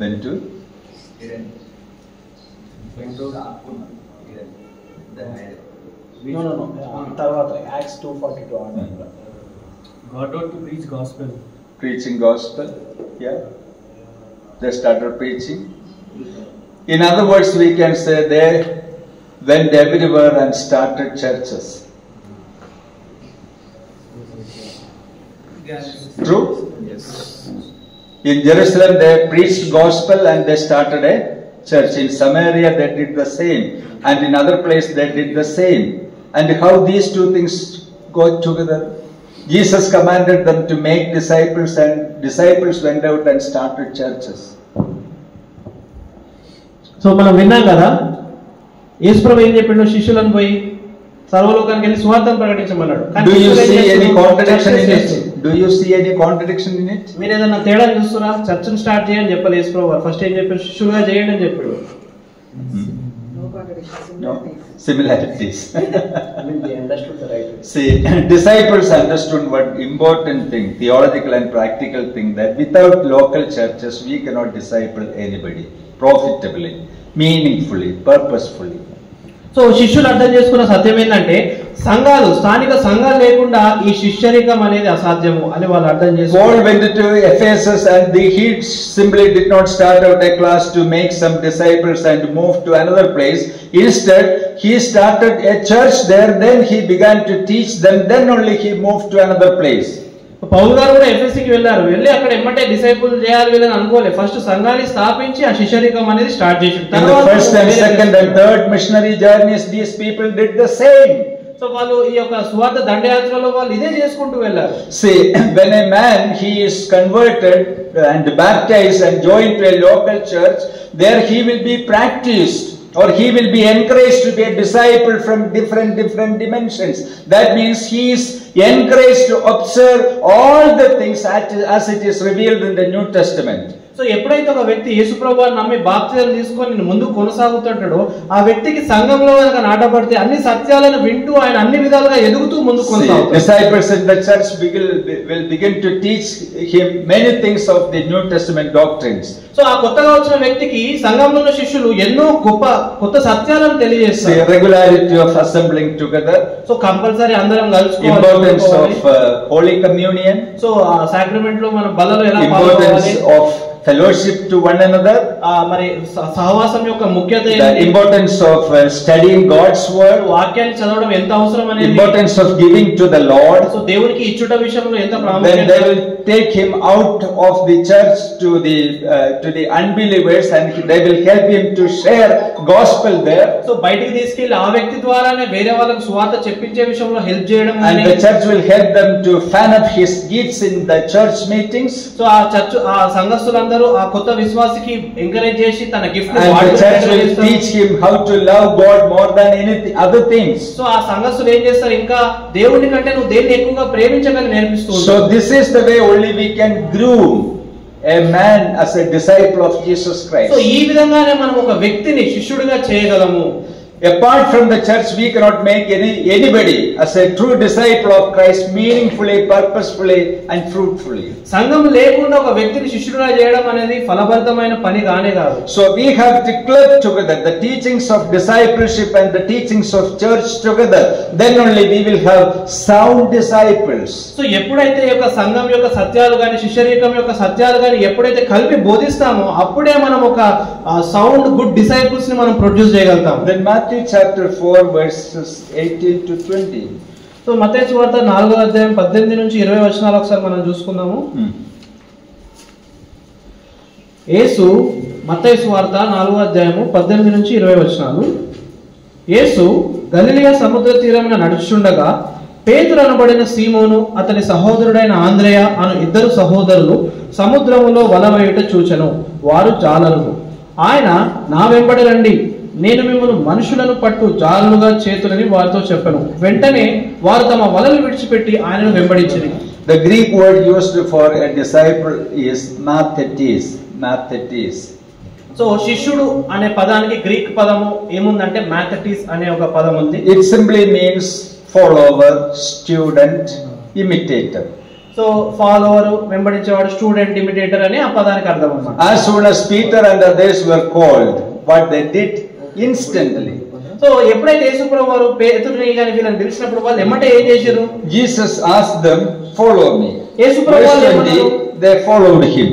Went to No. తర్వాత acts 2:42 order. God ought to preach gospel. preaching gospel. Yeah, they started preaching. In other words, we can say they went everywhere and started churches. True? Yes. In Jerusalem, they preached gospel and they started a church. In Samaria, they did the same. And in other place, they did the same. And how these two things go together? Jesus commanded them to make disciples, and disciples went out and started churches. So మనం విన్నాం కదా, యేసుప్రభు ఏం చెప్పిండు? శిష్యులను పోయి సర్వలోకానికి వెళ్ళి సువార్తను ప్రకటించమన్నాడు. Do you see any contradiction in it? Do you see any contradiction in it? మీరు ఏదైనా తేడా చూస్తున్నా? చర్చను స్టార్ట్ చేయని చెప్పాలి యేసుప్రభు. ఫస్ట్ ఏం చెప్పారు? శిష్యులుగా చేయండి అని చెప్పాడు. No, similarities. I mean, they understood the right way. See, disciples understood one important thing, theological and practical thing, that without local churches we cannot disciple anybody profitably, meaningfully, purposefully. So శిష్యులు అర్థం చేసుకున్న సత్యం ఏంటంటే సంఘాలు, స్థానిక సంఘాలు లేకుండా ఈ శిష్యరికం అనేది అసాధ్యము అని వాళ్ళు అర్థం Paul చేసుకున్నారు. went to Ephesus and he simply did not start out a class to make some disciples and move to another place. Instead, he started a church there, then he began to teach them, then only he moved to another place. పౌలు గారు కూడా ఎఫెసీకి వెళ్ళారు. వెళ్ళి అక్కడ ఎమ్మటే disciple చేయాలి వీళ్ళని అనుకోలేదు. First సంఘాన్ని స్థాపించి ఆ శిష్యరికం అనేది స్టార్ట్ చేశారు. In the first and second and third missionary journeys, these people did the same. So వాళ్ళు ఈ యొక్క సువార్త దండయాత్రలో వాళ్ళు ఇదే చేసుకుంటూ వెళ్ళారు. See, when a man he is converted and baptized and joined to a local church, there he will be practiced, or he will be encouraged to be a disciple from different dimensions. That means he is encouraged to observe all the things as it is revealed in the New Testament. So ఎప్పుడైతే ఒక వ్యక్తి యేసుప్రభువుని నమ్మి బాప్తిజం తీసుకొని ముందుకు కొనసాగుతుంటాడో ఆ వ్యక్తికి సంఘంలో కనుక నాటబడితే అన్ని సత్యాలను వింటూ ఆయన అన్ని విధాలుగా ఎదుగుతూ ముందుకు కొనసాగుతాడు. Disciples in the church will begin to teach him many things of the New Testament doctrines. So ఆ కొత్తగా వచ్చిన వ్యక్తికి సంఘంలో ఉన్న శిష్యులు ఎన్నో కొత్త సత్యాలను తెలియజేస్తారు. Regularity of assembling together. So compulsory అందరం కలుసుకోవాలి. Importance of Holy Communion. So ఆ సాక్రమెంట్ లో మన బలలో ఎలా పాల్గొనాలి. Importance of fellowship to one another. మరి సహవాసం యొక్క ముఖ్యత ఏంటి? The importance of studying God's word. వాక్యాన్ని చదవడం ఎంత అవసరం అనేది. Importance of giving to the Lord. So దేవునికి ఇచ్చుట విషయంలో ఎంత ప్రాముఖ్యత. Then they will take him out of the church to the unbelievers and they will help him to share gospel there. So బయటికి తీసుకెళ్లి ఆ వ్యక్తి ద్వారానే వేరే వాళ్ళకి సువార్త చెప్పించే విషయంలో హెల్ప్ చేయడం. And the church will help them to fan up his gifts in the church meetings. So ఆ చర్చ్ ఆ సంఘస్థులందరూ ఆ కొత్త విశ్వాసికి ఎంకరేజ్ చేసి తన గిఫ్ట్ ని and the church will teach him how to love God more than anything other things. So ఆ సంఘస్థులు ఏం చేస్తారు, ఇంకా దేవుని కంటే నువ్వు దేన్ని ఎక్కువగా ప్రేమించగలని నేర్పిస్తూ ఉంటారు. So this is the way only we can groom a man as a disciple of Jesus Christ. So ఈ విధంగానే మనం ఒక వ్యక్తిని శిష్యుడిగా చేయగలము. Apart from the church, we cannot make anybody as a true disciple of Christ meaningfully, purposefully, and fruitfully. సంఘం లేకుండా ఒక వ్యక్తిని శిష్యుడిగా చేయడం అనేది ఫలభరితమైన పని కానే కాదు. So we have to club together the teachings of discipleship and the teachings of church together. Then only we will have sound disciples. So ఎప్పుడైతే ఈ యొక్క సంఘం యొక్క సత్యాలు గాని శిష్యరీకం యొక్క సత్యాలు గాని ఎప్పుడైతే కలిపి బోధిస్తామో అప్పుడే మనం ఒక సౌండ్ గుడ్ డిసైపుల్స్ ని మనం ప్రొడ్యూస్ చేయగలుగుతాం. Then Matthew chapter 4 verses 18 to 20. So మత్తయి సువార్త 4వ అధ్యాయం 18 నుంచి 20 వచనాలు ఒకసారి మనం చూసుకుందాము. యేసు మత్తయి సువార్త 4వ అధ్యాయము 18 నుంచి 20 వచనాలు. యేసు గలిలయ సముద్ర తీరమున నడుచుచుండగా పేతురు అనబడిన సీమోను అతని సహోదరుడైన ఆంద్రేయ అను ఇద్దరు సహోదరులు సముద్రములో వల వేయుట చూచెను. వారు జాలరులు. ఆయన నా వెంబడి రండి, నేను మిమ్మల్ని మనుషులను పట్టు జాలులుగా చేతులని వారితో చెప్పాను. వెంటనే వారు తమ వలలు విడిచిపెట్టి ఆయనను వెంబడించిరి. The Greek word used for a disciple is mathetes. Mathetes. So శిష్యుడు అనే పదానికి గ్రీక్ పదము ఏముందంటే మ్యాథెటిస్ అనే ఒక పదం ఉంది. It simply means follower, student, imitator. So follower, వెంబడించేవాడు, స్టూడెంట్, ఇమిటేటర్ అని ఆ పదానికి అర్థం అన్నమాట. As soon as Peter and others were called, what they did instantly. So ఎప్పుడైతే యేసుప్రభు వారు పేతురుని గాని వీళ్ళని పిలిచినప్పుడు వాళ్ళు ఎమ్మటే ఏం చేశారు? Jesus asked them, follow me. యేసుప్రభు వారు ఏమన్నారు? They followed him.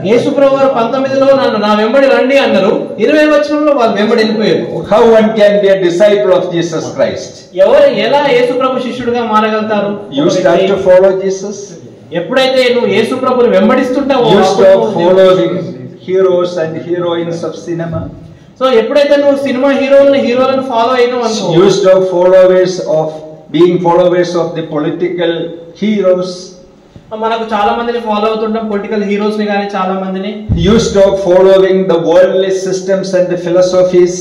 యేసుప్రభు వారు 19లో నా వెంబడి రండి అన్నారు. 20 వచనంలో వాళ్ళు వెంబడి వెళ్ళిపోయారు. How one can be a disciple of Jesus Christ? ఎలా యేసుప్రభు శిష్యుడిగా మారగలుగుతారు? You start to follow Jesus. ఎప్పుడైతే నువ్వు యేసుప్రభుని వెంబడిస్తుంటావో You stop following heroes and heroines of cinema. So ఎప్పుడైతే నువ్వు సినిమా హీరోలను ఫాలో అయినావు అనుకో, You stop being followers of the political heroes. మనకు చాలా మందిని ఫాలో అవుతుంటాం, పొలిటికల్ హీరోస్ ని గానీ చాలా మందిని. You stop following the worldly systems and the philosophies.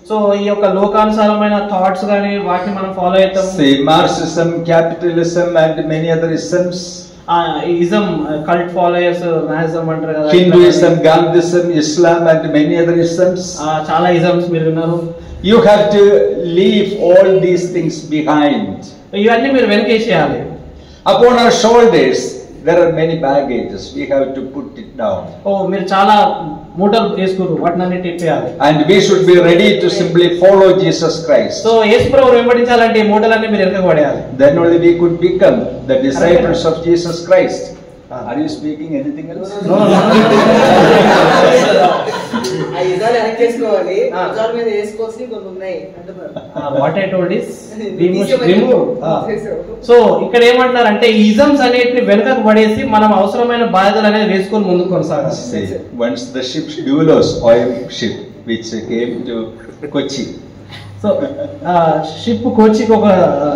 So ఈ యొక్క లోకానుసారమైన థాట్స్ గానీ వాటిని మనం ఫాలో అవుతాం. Say Marxism, capitalism and many other isms. Ism, cult followers, నాయిజం అంటారు కదా, Hinduism, Gandhism, Islam and many other isms. చాలా ఇజమ్స్ మీరు విన్నారు. You have to leave all these things behind. ఇవన్నీ మీరు వెనకేసేయాలి. Upon our shoulders there are many baggages. We have to put it down. మీరు చాలా మూటలు వేసుకురు, వాటిని అన్ని తిప్పేయాలి. And we should be ready to simply follow Jesus Christ. So యేసుప్రభువుని వెంబడించాలంటే ఈ మూటలన్నీ మీరు వెనక పడేయాలి. Then only we could become the disciples of Jesus Christ. Are you speaking anything else? No. ఆ ఇజాలు వెనక్కి వేసుకోవాలి, ఇజాల మీద వేసుకోవాల్సి కొన్ని ఉన్నాయి అంటున్నారు. What I told is remove. So ఇక్కడ ఏమంటారంటే ఇజమ్స్ అనేటివి వెనకకు పడేసి మనం అవసరమైన బాధ్యతలు అనేది వేసుకొని ముందుకు కొనసాగాలి. Once the ship Doulos oil ship which came to Kochi, so ship కోచికి ఒక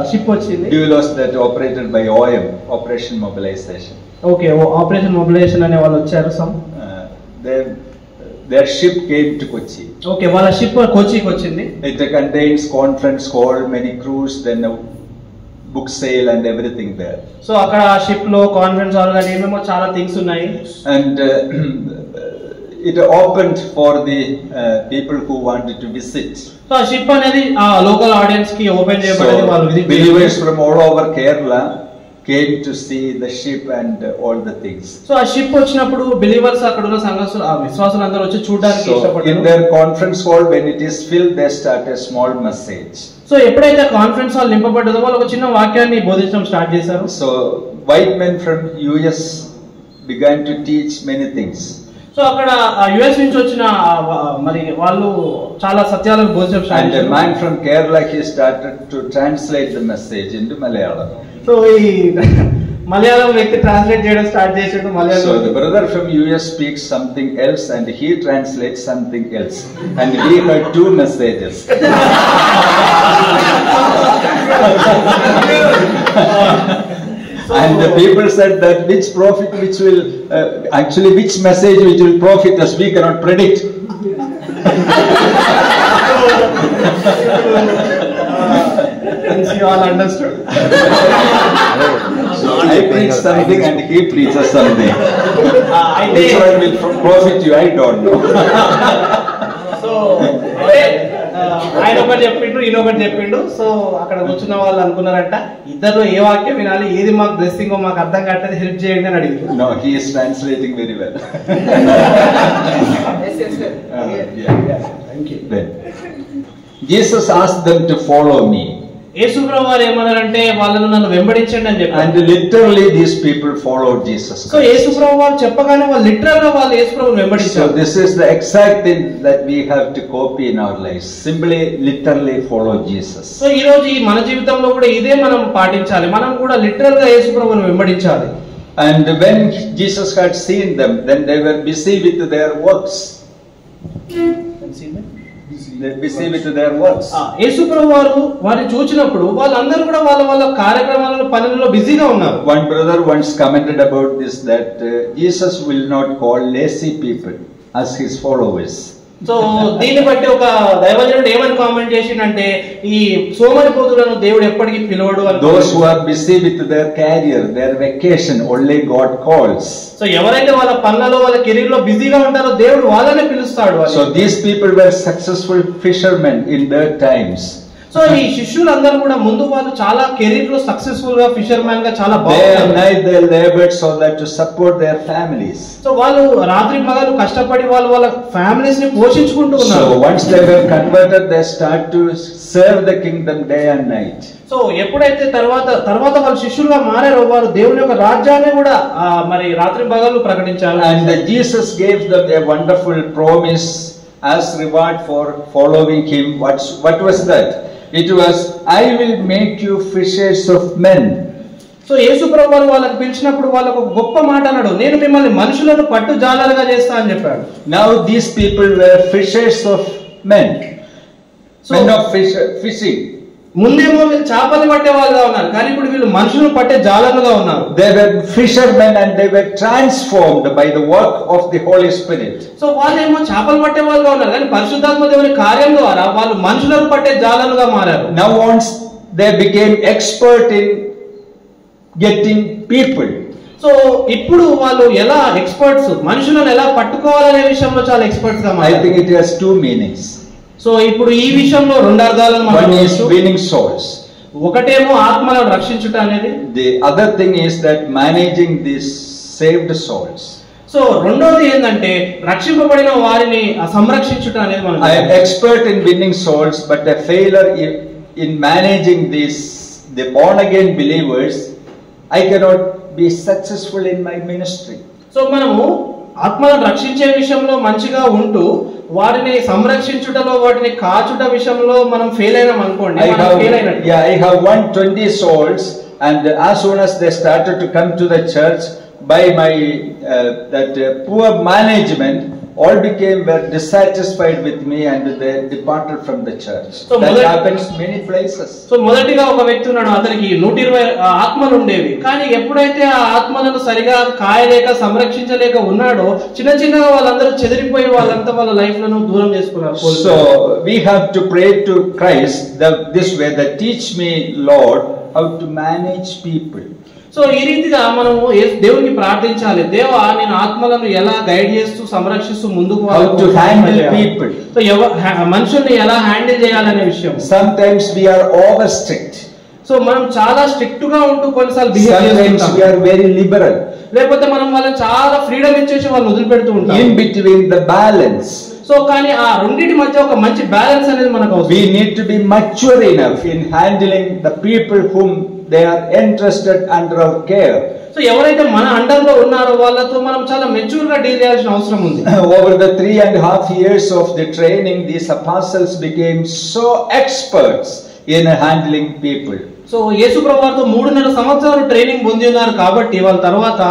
షిప్ వచ్చింది. Doulos that operated by OM, Operation Mobilization. Okay, operation mobilisation అనే వాళ్ళు వచ్చారు. Their ship came to Kochi. Okay, వాళ్ళ షిప్ కోచికి వచ్చింది. It contains conference hall, many crews, then a book sale and everything there. So అక్కడ ship లో conference hall గానీ ఏమేమో చాలా థింగ్స్ ఉన్నాయి. And it opened for the people who wanted to visit. So ఆ షిప్ అనేది ఆ లోకల్ ఆడియన్స్ కి ఓపెన్ చేయబడింది. వాళ్ళు So believers from all over Kerala came to see the ship and all the things. So ఆ ship వచ్చినప్పుడు believers అక్కడ ఉన్న సంఘస్థులు ఆ విశ్వాసులు అందరూ వచ్చి చూడడానికి So in ఇష్టపడ్డారు. their conference hall, when it is filled, they start a small message. So ఎప్పుడైతే కాన్ఫరెన్స్ హాల్ నింపబడ్డదో వాళ్ళు ఒక చిన్న వాక్యాన్ని బోధించడం స్టార్ట్ చేశారు. So white men from US began to teach many things. So అక్కడ యుఎస్ నుంచి వచ్చిన మరి వాళ్ళు చాలా సత్యాలను బోధించడం స్టార్ట్ And a చేశారు. man from Kerala, he started to translate the message into Malayalam. So ఈ మలయాళం వ్యక్తి ట్రాన్స్లేట్ చేయడం స్టార్ట్ చేసాడు. So Malayalam the brother from US speaks something else and he translates something else. And we heard two messages. And the people said that which prophet which will actually which message which will profit us, we cannot predict. You all understood. So I preach something and he preaches something. అయితే Which one will profit you? I don't know. So ఆయన ఒకటి చెప్పిండు, ఈయన ఒకటి చెప్పిండు. So అక్కడ కూర్చున్న వాళ్ళు అనుకున్నారంట ఇద్దరు ఏ వాక్యం వినాలి, ఏది మాకు బ్లెస్సింగ్ మాకు అర్థం కావట్లేదు, హెల్ప్ చేయండి అని అడిగారు. No, he is translating very well. Yes, sir. Thank you. Then Jesus asked them to follow me. యేసుప్రభువు వారు ఏమన్నారంటే వాళ్ళను నన్ను వెంబడించండి అని చెప్పారు. And literally these people followed Jesus so Christ. యేసుప్రభువు వారు చెప్పగానే వాళ్ళు లిటరల్ గా వాళ్ళు యేసుప్రభువుని So వెంబడించారు. this is the exact thing that we have to copy in our lives. Simply, literally follow Jesus. So ఈ రోజు ఈ మన జీవితంలో కూడా ఇదే మనం పాటించాలి. మనం కూడా లిటరల్ గా యేసుప్రభువుని వెంబడించాలి. And when Jesus had seen them, then they were busy with their works. They were busy with their works. యేసుప్రభువు వారు వారిని చూచినప్పుడు వాళ్ళందరూ కూడా వాళ్ళ వాళ్ళ కార్యక్రమాలలో పనులలో బిజీగా ఉన్నారు. One brother once commented about this that Jesus will not call lazy people as his followers. So దీన్ని బట్టి ఒక దైవజనుడు ఏమని కామెంట్ చేసిండంటే ఈ సోమరిపోతులను దేవుడు ఎప్పటికీ పిలవడు అని. Those who are busy with their career, their vacation, only God calls. So ఎవరైతే వాళ్ళ పనులలో వాళ్ళ కెరీర్ లో బిజీగా ఉంటారో దేవుడు వాళ్ళనే పిలుస్తాడు అని. So these people were successful fishermen in their times. So ఈ శిష్యులందరూ కూడా ముందు వాళ్ళు చాలా కెరీర్ లో సక్సెస్ఫుల్ గా ఫిషర్మ్యాన్ గా చాలా Day and బాగున్నారు. night they labored so that to support their families. So వాళ్ళు రాత్రి పగలు కష్టపడి వాళ్ళు వాళ్ళ ఫ్యామిలీస్ ని పోషించుకుంటూ So ఉన్నారు. once they were converted, they start to serve the kingdom day and night. So ఎప్పుడైతే తర్వాత వాళ్ళు శిష్యులుగా మారారో వారు దేవుని యొక్క రాజ్యాన్ని కూడా మరి రాత్రి పగలు ప్రకటించారు. And Jesus gave them a wonderful promise as reward for following him. What was that? It was, I will make you fishers of men. So యేసుప్రభు వారు వాళ్ళకి పిలిచినప్పుడు వాళ్ళకు ఒక గొప్ప మాట అన్నాడు, నేను మిమ్మల్ని మనుషులను పట్టు జాలరుగా చేస్తా అని చెప్పాడు. Now these people were fishers of men. So- Men of fishing. ముందేమో వీళ్ళు చేపలు పట్టే వాళ్ళుగా ఉన్నారు, కానీ ఇప్పుడు వీళ్ళు మనుషులను పట్టే జాలరుగా ఉన్నారు. They were fishermen and they were transformed by the work of the Holy Spirit. So వాళ్ళేమో చేపలు పట్టే వాళ్ళుగా ఉన్నారు, కానీ పరిశుద్ధాత్మ దేవుని కార్యం ద్వారా వాళ్ళు మనుషులను పట్టే జాలరుగా మారారు. Now once they became expert in getting people. So ఇప్పుడు వాళ్ళు ఎలా ఎక్స్పర్ట్స్, మనుషులను ఎలా పట్టుకోవాలనే విషయంలో చాలా ఎక్స్పర్ట్స్ గా I మారారు. think it has two meanings. So ఇప్పుడు ఈ విషయంలో రెండు అర్థాలను మనం One is చూడొచ్చు. winning souls. ఒకటేమో ఆత్మలను రక్షించుట అనేది, The other thing is that managing these saved souls. So రెండోది ఏంటంటే రక్షింపబడిన వారిని సంరక్షించుట అనేది మనం I am expert in winning souls, but a failure in managing the born again believers. I cannot be successful in my ministry. So మనము ఆత్మలను రక్షించే విషయంలో మంచిగా ఉంటూ వారిని సంరక్షించుటలో వాటిని కాచుట విషయంలో మనం ఫెయిల్ అయినాం అనుకోండి, I have won 20 souls, and as soon as they started to come to the church, by my poor management, all were dissatisfied with me and they departed from the church. So that happens many places. So మొదటిగా ఒక వ్యక్తి ఉన్నాడు, అతనికి 120 ఆత్మలు ఉండేవి, కానీ ఎప్పుడైతే ఆ ఆత్మలను సరిగా కాయలేక సంరక్షించలేక ఉన్నాడో చిన్న చిన్నగా వాళ్ళందరూ చెదిరిపోయి వాళ్ళంతా వాళ్ళ లైఫ్ లను దూరం చేసుకున్నారు. So we have to pray to Christ this way, that teach me, Lord, how to manage people. So ఈ రీతిగా మనము దేవునికి ప్రార్థించాలి, దేవా నేను ఆత్మలను ఎలా గైడ్ చేస్తూ సంరక్షిస్తూ ముందుకు how to handle people. So మనుషుల్ని ఎలా హ్యాండిల్ చేయాలనే విషయం. Sometimes we are over strict. So మనం చాలా స్ట్రిక్ట్ గా ఉంటూ కొన్నిసార్లు బిహేవ్ చేస్తుంటాం. we are very liberal. లేకపోతే మనం వాళ్ళని చాలా ఫ్రీడమ్ ఇచ్చేసి వాళ్ళని వదిలిపెడుతూ ఉంటాం. In between the balance. So కానీ ఆ రెండింటి మధ్య ఒక మంచి బ్యాలెన్స్ అనేది మనకు అవసరం. We need to be mature enough in handling the people whom they are entrusted under our care. So ఎవరైతే మన అండర్ లో ఉన్నారో వాళ్ళతో మనం చాలా మెచ్యూర్ గా డీల్ చేయాల్సిన అవసరం ఉంది. Over the 3.5 years of the training, these apostles became so experts in handling people. So యేసు ప్రభువుతో 3.5 సంవత్సరాలు ట్రైనింగ్ పొంది ఉన్నారు కాబట్టి వాళ్ళ తర్వాత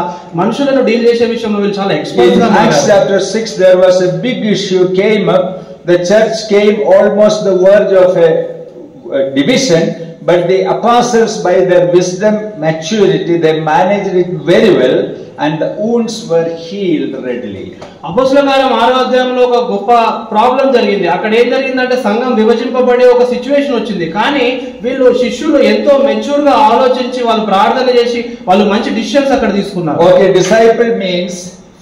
మనుషులను డీల్ చేసే విషయంలో వీళ్ళు చాలా ఎక్స్పర్ట్స్ గా ఉన్నారు. In Acts chapter 6 there was a big issue came up. The church came almost the verge of a division, but the apostles by their wisdom, maturity, they managed it very well and the wounds were healed readily. అపోస్తలుల కార్యం 6వ అధ్యాయంలో ఒక గొప్ప problem జరిగింది. అక్కడ ఏం జరిగిందంటే సంఘం విభజింపబడే ఒక సిచ్యువేషన్ వచ్చింది, కానీ వీళ్ళు శిష్యులు ఎంతో మెచ్యూర్ గా ఆలోచించి వాళ్ళు ప్రార్థన చేసి వాళ్ళు మంచి డిసిషన్స్ అక్కడ తీసుకున్నారు. Okay, disciple means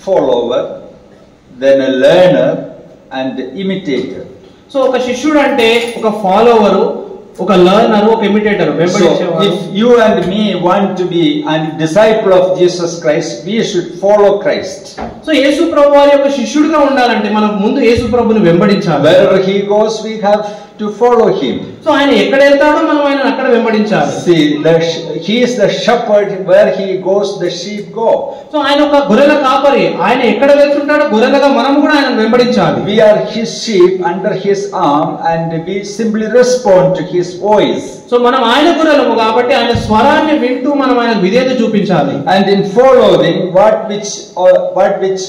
follower, then a learner and imitator. So ఒక శిష్యుడు అంటే ఒక ఫాలోవరు, ఒక లర్నర్, ఒక imitator, వెంబడించేవాడు. If you and me want to be a disciple of Jesus Christ, we should follow Christ. So యేసు ప్రభువు వారి యొక్క శిష్యుడిగా ఉండాలంటే మనం ముందు యేసు ప్రభువుని వెంబడించాలి. Wherever he goes, we have to follow him. So ఆయన ఎక్కడ వెళ్తాడో మనం ఆయనను అక్కడ వెంబడించాలి. See, he is the shepherd, where he goes the sheep go. So ఆయన ఒక గొర్రెల కాపరి, ఆయన ఎక్కడ వెళ్తుంటాడో గొర్రెలుగా మనం కూడా ఆయనను వెంబడించాలి. We are his sheep under his arm and we simply respond to his voice. So మనం ఆయన గొర్రెలము కాబట్టి ఆయన స్వరాన్ని వింటూ మనం ఆయన విధేయత చూపించాలి. And in following what which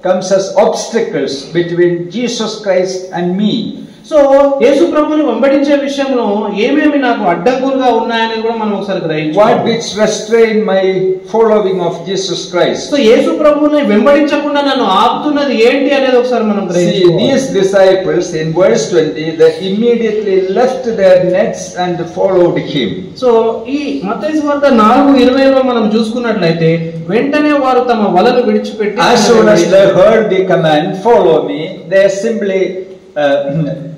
comes as obstacles between Jesus Christ and me. So యేసు ప్రభువుని వెంబడించే విషయంలో ఏమేమి నాకు అడ్డంకులుగా ఉన్నాయని కూడా మనం ఒకసారి గ్రహించాలి. What which restrain my following of Jesus Christ. So యేసు ప్రభువుని వెంబడించకుండా నన్ను ఆపుతున్నది ఏంటి అనేది ఒకసారి మనం గ్రహించాలి. See, these disciples in verse 20, they immediately left their nets and followed him. So ఈ మత్తయి సువార్త 4:20లో మనం చూసుకున్నట్లయితే వెంటనే వారు తమ వలను విడిచిపెట్టి As soon as they heard the command, follow me, they simply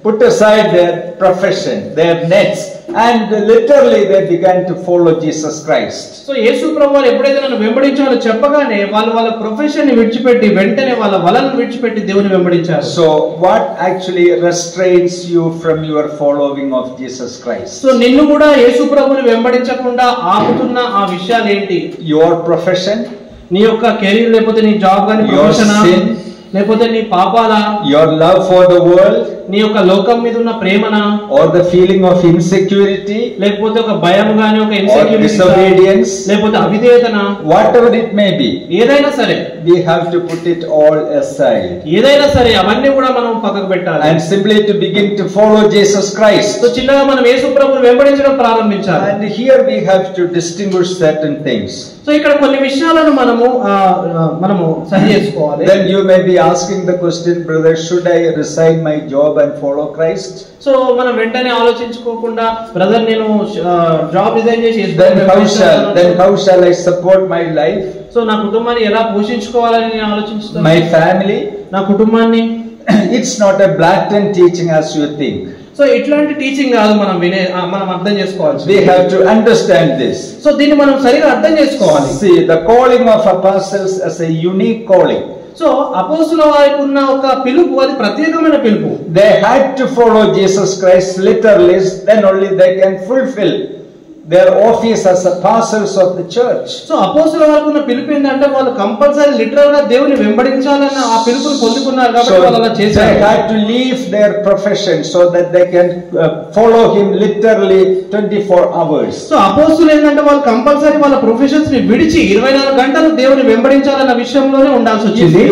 put aside their profession, their nets, and literally they began to follow Jesus Christ. So యేసు ప్రభువు ఎప్పుడైతే నన్ను వెంబడించాలో చెప్పగానే వాళ్ళు వాళ్ళ ప్రొఫెషన్ ని విడిచిపెట్టి వెంటనే వాళ్ళ వలను విడిచిపెట్టి దేవుని వెంబడించారు. So what actually restrains you from your following of Jesus Christ? So నిన్ను కూడా యేసు ప్రభువుని వెంబడించకుండా ఆపుతున్న ఆ విషయాలు ఏంటి? Your profession, నీ యొక్క కెరీర్, లేకపోతే నీ జాబ్ గాని, your ప్రొఫెషన్, sin, లేకపోతే నీ పాపాల, your love for the world, నీ యొక్క లోకం మీద ఉన్న ప్రేమనా, or the feeling of insecurity, లేకపోతే ఒక భయం గాని, ఒక or ఇన్సెక్యూరిటీ, disobedience, లేకపోతే అవిధేయతనా, whatever it may be, ఏదైనా సరే we have to put it all aside ఏదైనా సరే అవన్నీ కూడా మనం పక్కకు పెట్టాలి. and simply to begin to follow Jesus Christ. So చిన్నగా మనం యేసు ప్రభువుని వెంబడించడం ప్రారంభించాలి. And here we have to distinguish certain things. So ఇక్కడ కొన్ని విషయాలను మనము సరి చేసుకోవాలి. Then you may be asking the question, brother, should I resign my job and follow Christ? So మనం వెంటనే ఆలోచించుకోకుండా, బ్రదర్ నేను జాబ్ రిజైన్ చేసి Then how shall I support my life, so నా కుటుంబాన్ని ఎలా పోషించుకోవాలని నేను ఆలోచిస్తాను, my family? నా కుటుంబాన్ని. It's not a blatant teaching as you think. So ఇట్లాంటి టీచింగ్ కాదు మనం అర్థం చేసుకోవాలి. We have to understand this. So దీన్ని మనం సరిగా అర్థం చేసుకోవాలి. See, the calling of apostles as a unique calling. So అపోస్తుల వారికి ఉన్న ఒక పిలుపు, అది ప్రత్యేకమైన పిలుపు. They had to follow Jesus Christ literally, then only they can fulfill their office as apostles of the church. So అపోస్తలుల వరకు ఉన్న పిలుపు ఏంటంటే వాళ్ళు కంపల్సరీ లిటరల్ గా దేవుని వెంబడించాలన్న ఆ పిలుపుని పొందుకున్నారు కాబట్టి So వాళ్ళు అలా they చేశారు. had to leave their profession so that they can follow him literally 24 hours. So అపోస్తలులు ఏంటంటే వాళ్ళు కంపల్సరీ వాళ్ళ ప్రొఫెషన్స్ ని విడిచి 24 గంటలు దేవుని వెంబడించాలన్న విషయంలోనే ఉండాల్సి If వచ్చింది.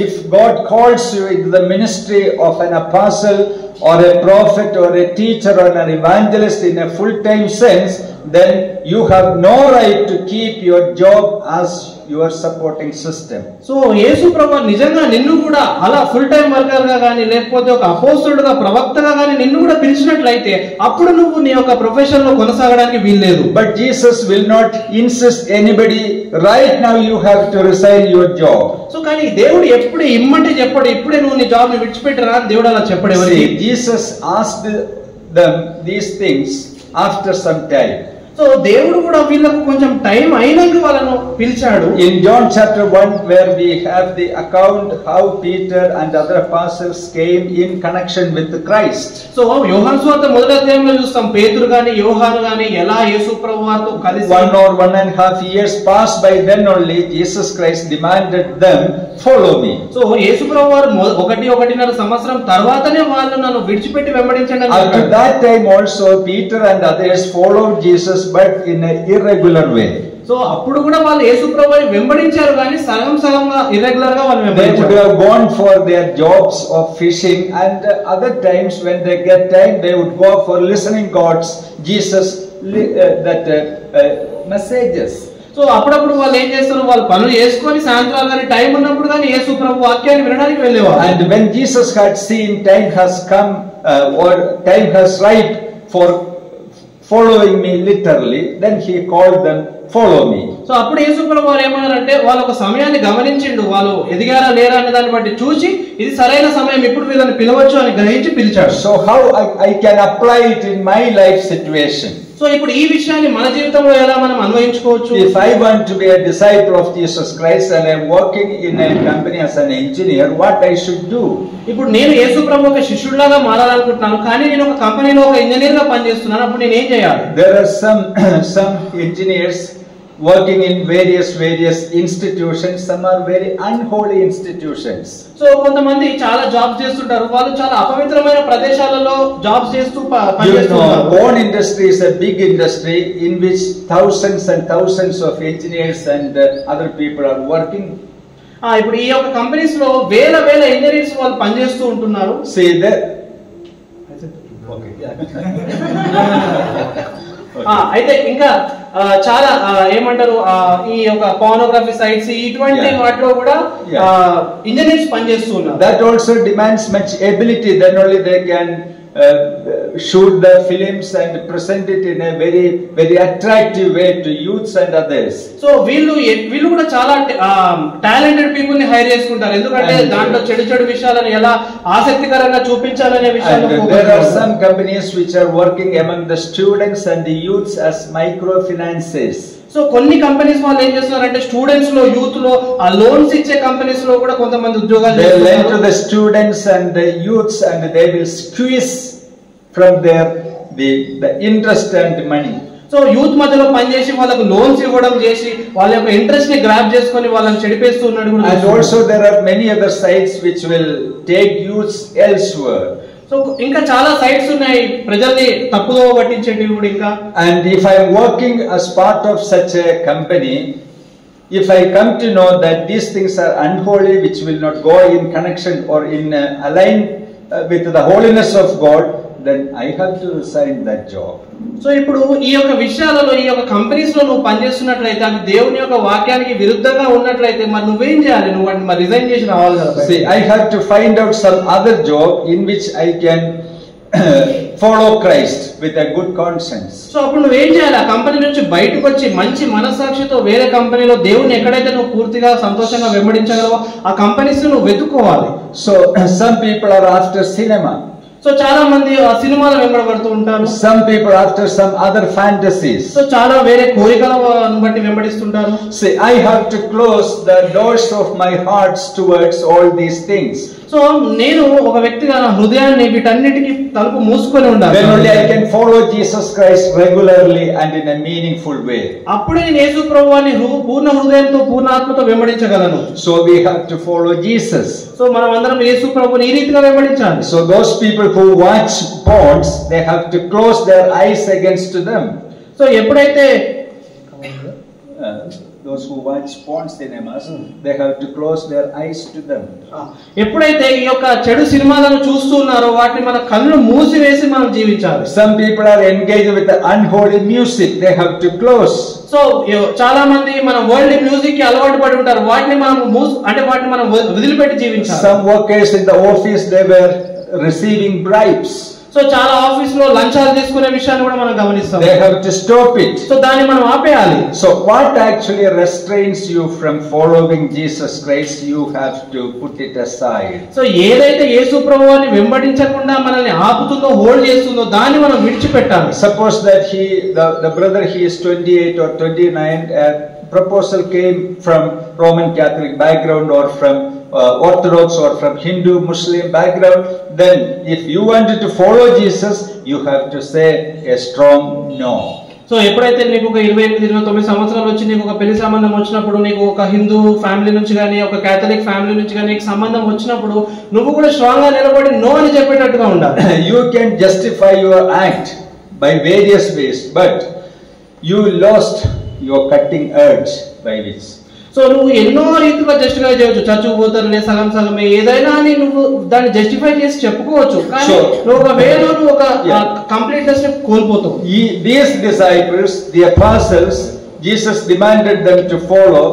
if God calls you into the ministry of an apostle or a prophet or a teacher or an evangelist in a full-time sense, then you have no right to keep your job as your supporting system. So యేసు ప్రభువు నిజంగా నిన్ను కూడా అలా full time worker గా గానీ లేకపోతే ఒక అపోస్తలుడుగా ప్రవక్తగా గానీ నిన్ను కూడా పిలిచినట్లయితే అప్పుడు నువ్వు నీ యొక్క ప్రొఫెషన్ లో కొనసాగడానికి వీల్లేదు. But Jesus will not insist anybody, right now you have to resign your job. So కానీ దేవుడు ఎప్పుడు ఇమ్మంటే చెప్పడు, ఇప్పుడే నువ్వు నీ జాబ్ ని విడిచిపెట్టరా అని దేవుడు అలా చెప్పడు ఎవరికి. See, Jesus asked them these things after some time. So దేవుడు కూడా వీళ్ళకు కొంచెం టైం అయినాక వాళ్ళను పిలిచాడు. In John chapter 1, where we have the account how Peter and other apostles came in connection with Christ. So యోహాను సువార్త మొదటి అధ్యాయంలో చూస్తాం పేతురు గాని యోహాను గాని ఎలా యేసు ప్రభువుతో కలిసి 1 or 1.5 years passed by, then only Jesus Christ demanded them, follow me. So యేసు ప్రభువారు 1.5 సంవత్సరం తర్వాతనే వాళ్ళు నన్ను విడిచిపెట్టి వెంబడించండి అని Up to చెప్పాడు. that time also Peter and others followed Jesus, but in an irregular way. So అప్పుడు కూడా వాళ్ళు యేసు ప్రభువుని వెంబడించారు కానీ సగం సగంగా ఇర్రెగ్యులర్ గా వాళ్ళు They would వెంబడించారు. have gone for their jobs of fishing, and other times when they get time they would go for listening God's messages. So అప్పుడప్పుడు వాళ్ళు ఏం చేస్తారు, వాళ్ళు పనులు చేసుకొని సాయంత్రాలు కానీ టైం ఉన్నప్పుడు కానీ యేసు ప్రభు వాక్యాన్ని వినడానికి వెళ్ళేవారు. And when Jesus had seen time has come or time has ripe for following me literally, then he called them, follow me. So అప్పుడు యేసు ప్రభు వారు ఏమన్నారంటే వాళ్ళు ఒక సమయాన్ని గమనించిండు, వాళ్ళు ఎదిగారా లేరా అనే దాన్ని బట్టి చూసి ఇది సరైన సమయం, ఇప్పుడు వీళ్ళని పిలవచ్చు అని గ్రహించి పిలిచాడు. So how I can apply it in my life situation? So ఇప్పుడు ఈ విషయాన్ని మన జీవితంలో ఎలా మనం అన్వయించుకోవచ్చు? If I want to be a disciple of Jesus Christ and I'm working in a company as an engineer, what I should do? ఇప్పుడు నేను యేసు ప్రభు ఒక శిష్యుడిలాగా మారాలనుకుంటున్నాను, కానీ నేను ఒక కంపెనీలో ఒక ఇంజనీర్ గా పనిచేస్తున్నాను, అప్పుడు నేను ఏం చేయాలి? There are some engineers working in various institutions. Some are very unholy institutions. So కొంతమంది చాలా జాబ్స్ చేస్తుంటారు, వాళ్ళు చాలా అపవిత్రమైన ప్రదేశాలలో జాబ్స్ చేస్తూ పనిచేస్తున్నారు. Own industry is a big industry in which thousands and thousands of engineers and other people are working. ఇప్పుడు ఈ యొక్క కంపెనీస్ లో వేల ఇంజనీర్స్ వాళ్ళు పనిచేస్తూ ఉంటున్నారు. See that. అయితే ఇంకా చాలా ఏమంటారు ఈ యొక్క పోర్నోగ్రఫీ సైట్స్ ఇటువంటి వాటిలో కూడా ఇంజనీర్స్ పనిచేస్తూ ఉన్నారు. That also demands much ability. Then only they can shoot the films and present it in a very attractive way to youths and others. So వీళ్ళు కూడా చాలా టాలెంటెడ్ పీపుల్ ని హైర్ చేసుకుంటారు, ఎందుకంటే దాంట్లో చెడు విషయాలను ఎలా ఆసక్తికరంగా చూపించాలనే విషయాలు. There are some companies which are working among the students and the youths as microfinances. So కొన్ని కంపెనీస్ వాళ్ళు ఏం చేస్తున్నారంటే స్టూడెంట్స్ లో యూత్ లో ఆ లోన్స్ ఇచ్చే కంపెనీస్ లో కూడా కొంతమంది ఉద్యోగాలు they lend to చేస్తున్నారు. the students and the youths and they will squeeze from their the interest and money. So youth మధ్యలో పనిచేసి వాళ్ళకు లోన్స్ ఇవ్వడం చేసి వాళ్ళ యొక్క ఇంట్రెస్ట్ ని గ్రాప్ చేసుకొని వాళ్ళని చెడిపేస్తూ ఉన్నాడు కూడా. And also there are many other sites which will take youths elsewhere. So ఇంకా చాలా సైట్స్ ఉన్నాయి ప్రజల్ని తప్పుదో పట్టించేటివి కూడా ఇంకా. And if I am working as part of such a company, if I come to know that these things are unholy, which will not go in connection or in align with the holiness of God, then I have to resign that job. So ఇప్పుడు ఈ యొక్క విషయాలలో ఈ యొక్క companies లో నువ్వు పనిచేస్తున్నట్లయితే అవి దేవుని యొక్క వాక్యానికి విరుద్ధంగా ఉన్నట్లయితే మరి నువ్వేం చేయాలి? నువ్వు వాటిని మరి రిజైన్ చేసి రావాలి కదా. See, I have to find out some other job in which I can follow Christ with a good conscience. So అప్పుడు నువ్వేం చేయాలి? ఆ కంపెనీ నుంచి బయటకు వచ్చి మంచి మనస్సాక్షితో వేరే కంపెనీలో దేవుని ఎక్కడైతే నువ్వు పూర్తిగా సంతోషంగా వెంబడించగలవో ఆ కంపెనీస్ నువ్వు వెతుక్కోవాలి. So some people are after cinema. So చాలా మంది ఆ సినిమాలు వెంబడబడుతూ ఉంటారు. Some people after some other fantasies. So చాలా వేరే కోరికలను బట్టి వెంబడిస్తుంటారు. See, I have to close the doors of my heart towards all these things. So నేను ఒక వ్యక్తిగా నా హృదయాన్ని వీటన్నిటికీ తలుపు మూసుకొని ఉండాలి. Then only I can follow Jesus Christ regularly and in a meaningful way. అప్పుడే నేను యేసు ప్రభువుని పూర్ణ హృదయంతో పూర్ణ ఆత్మతో వెంబడించగలను. So we have to follow Jesus. So మనం అందరం యేసు ప్రభువుని ఈ రీతిగా వెంబడించాలి. So those people who watch porns, they have to close their eyes against them. So ఎప్పుడైతే Those who watch porn cinemas, they have to close their eyes to them. ఎప్పుడైతే ఈ యొక్క చెడు సినిమాలను చూస్తున్నారో వాటిని మన కళ్ళు మూసివేసి మనం జీవించాలి. Some people are engaged with the unholy music, they have to close. So చాలా మంది మన వరల్డ్ మ్యూజిక్ కి అలవాటు పడి ఉంటారు, వాటిని మనం వాటిని మనం వదిలిపెట్టి జీవించాలి. Some workers in the office, they were receiving bribes. So చాలా ఆఫీస్ లో లంచాలు తీసుకునే విషయాన్ని కూడా మనం గమనిస్తాం. They have to stop it. So దాన్ని మనం ఆపేయాలి. So what actually restrains you from following Jesus Christ, you have to put it aside. So ఏదైతే యేసు ప్రభువుని వెంబడించకుండా మనల్ని ఆపుతుందో, హోల్డ్ చేస్తుందో దాన్ని మనం విడిచిపెట్టాలి. Suppose that the brother, he is 28 or 29, a proposal came from Roman Catholic background or from Orthodox or from Hindu Muslim background. Then if you wanted to follow Jesus, you have to say a strong no. So ఎప్పుడైతే నీకు ఒక 28-29 సంవత్సరాలు వచ్చి నీకు ఒక పెళ్లి సంబంధం వచ్చినప్పుడు, నీకు ఒక హిందూ ఫ్యామిలీ నుంచి కానీ ఒక క్యాథలిక్ ఫ్యామిలీ నుంచి కానీ నీకు సంబంధం వచ్చినప్పుడు నువ్వు కూడా స్ట్రాంగ్ గా నిలబడి నో అని చెప్పేటట్టుగా ఉండాలి. You can justify your act by various ways, but you lost your cutting urge by which. So నువ్వు ఎన్నో రీతిగా జస్టిఫై చేయొచ్చు, చర్చకు పోతారులే సగమే ఏదైనా అని నువ్వు దాన్ని జస్టిఫై చేసి చెప్పుకోవచ్చు, కానీ నువ్వు ఒక వేలో నువ్వు ఒక కంప్లీట్నెస్ ని కోల్పోతావు. These disciples, the apostles, Jesus demanded them to follow,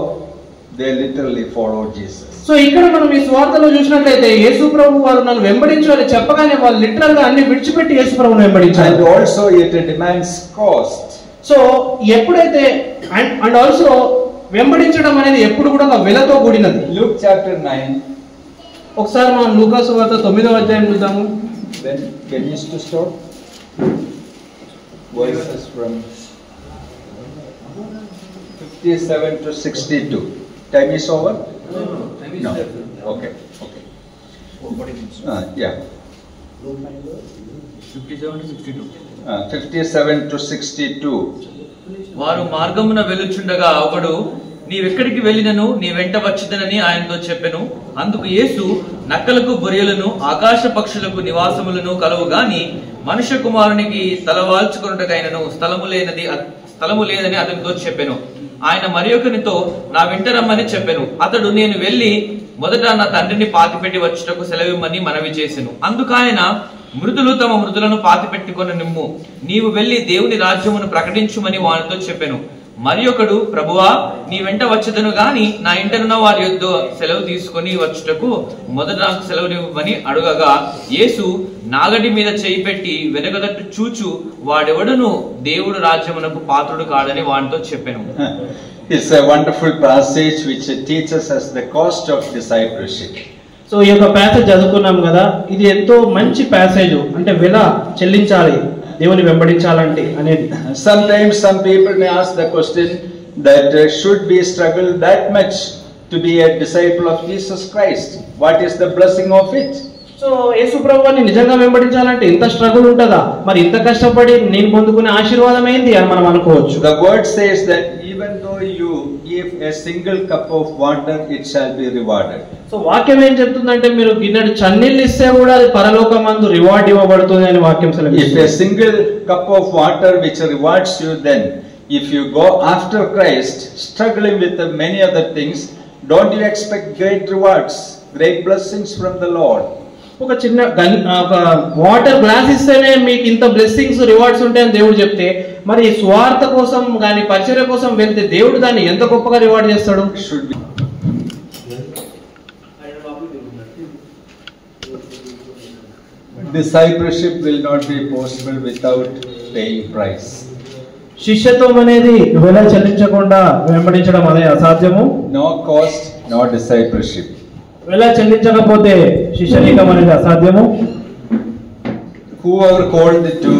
they literally followed Jesus. So ఇక్కడ మనం ఈ స్వార్థలో చూసినట్లయితే యేసు ప్రభు వారు నన్ను వెంబడించు అని చెప్పగానే వాళ్ళు లిటరల్ గా అన్ని విడిచిపెట్టి యేసు ప్రభువుని వెంబడించారు. And also it demands cost. So ఎప్పుడైతే అండ్ ఆల్సో వెంబడించడం అనేది ఎప్పుడు కూడా ఒక వెలతో కూడినది. Luke chapter 9. ఒకసారి మనం లూకా సువార్త 9వ అధ్యాయం చూద్దాము. When is to stop? Verses from 57 to 62. Time is over? No. Okay. Yeah. 57 to 62. వారు మార్గమున వెలుచుండగా ఒకడు, నీవెక్కడికి వెళ్ళినను నీ వెంట వచ్చిదనని ఆయనతో చెప్పెను. అందుకు యేసు, నక్కలకు బొరియలను ఆకాశ పక్షులకు నివాసములను కలవు గాని మనుష్య కుమారునికి తలవాల్చుకొనుటకైనను స్థలము లేదని అతనితో చెప్పెను. ఆయన మరి ఒకనితో, నా వెంట రమ్మని చెప్పెను. అతడు, నేను వెళ్లి మొదట నా తండ్రిని పాతిపెట్టి వచ్చుటకు సెలవిమ్మని మనవి చేసెను. అందుకాయన, మృతులు తమ మృతులను పాతిపెట్టుకొని నిమ్ము, నీవు వెళ్లి దేవుని రాజ్యమును ప్రకటించుమని వానితో చెప్పెను. మరి ఒకడు, ప్రభువా, నీ వెంట వచ్చేదను గాని నా ఇంటనున్న వారి యొద్ద సెలవు తీసుకుని వచ్చుటకు మొదట నాకు సెలవునివ్వమని అడుగగా, యేసు నాగటి మీద చేయి పెట్టి వెనకదట్టు చూచు, వాడెవడును దేవుడు రాజ్యమునకు పాత్రుడు కాడని వానితో చెప్పెను. It's a wonderful passage which teaches us the cost of discipleship. So ఈ యొక్క ప్యాసేజ్ చదువుకున్నాం కదా, ఇది ఎంతో మంచి ప్యాసేజ్, అంటే వెల చెల్లించాలి దేవుని వెంబడించాలంటే అనేది. Sometimes some people may ask the question that should we struggle that much to be a disciple of Jesus Christ? What is the blessing of it? So యేసు ప్రభువుని నిజంగా వెంబడించాలంటే ఇంత స్ట్రగుల్ ఉంటుందా, మరి ఇంత కష్టపడి నేను పొందుకునే ఆశీర్వాదం ఏంది అని మనం అనుకోవచ్చు. The word says that even though you give a single cup of water, it shall be rewarded. So వాక్యం ఏం చెప్తుందంటే మీరు గిన్నెడు చన్నీళ్ళు ఇస్తే కూడా అది పరలోకమందు రివార్డ్ ఇవ్వబడుతుంది అని వాక్యం సెలవిస్తుంది. If a single cup of water which rewards you, then if you go after Christ struggling with many other things, don't you expect great rewards, great blessings from the Lord? ఒక చిన్న ఒక water glass ఇస్తేనే మీకు ఇంత blessings rewards ఉంటాయని దేవుడు చెప్తే, మరి స్వార్థ కోసం కానీ పరిచర్య కోసం వెళ్తే దేవుడు దాన్ని ఎంత గొప్పగా రివార్డ్ చేస్తాడు. Discipleship will not be possible without paying price. శిష్యత్వం అనేది వెల చెల్లించకుండా వెంబడించడం అదే అసాధ్యము. No cost, no discipleship. వెల చెల్లించకపోతే శిష్యరికం అనేది అసాధ్యము. Whoever called to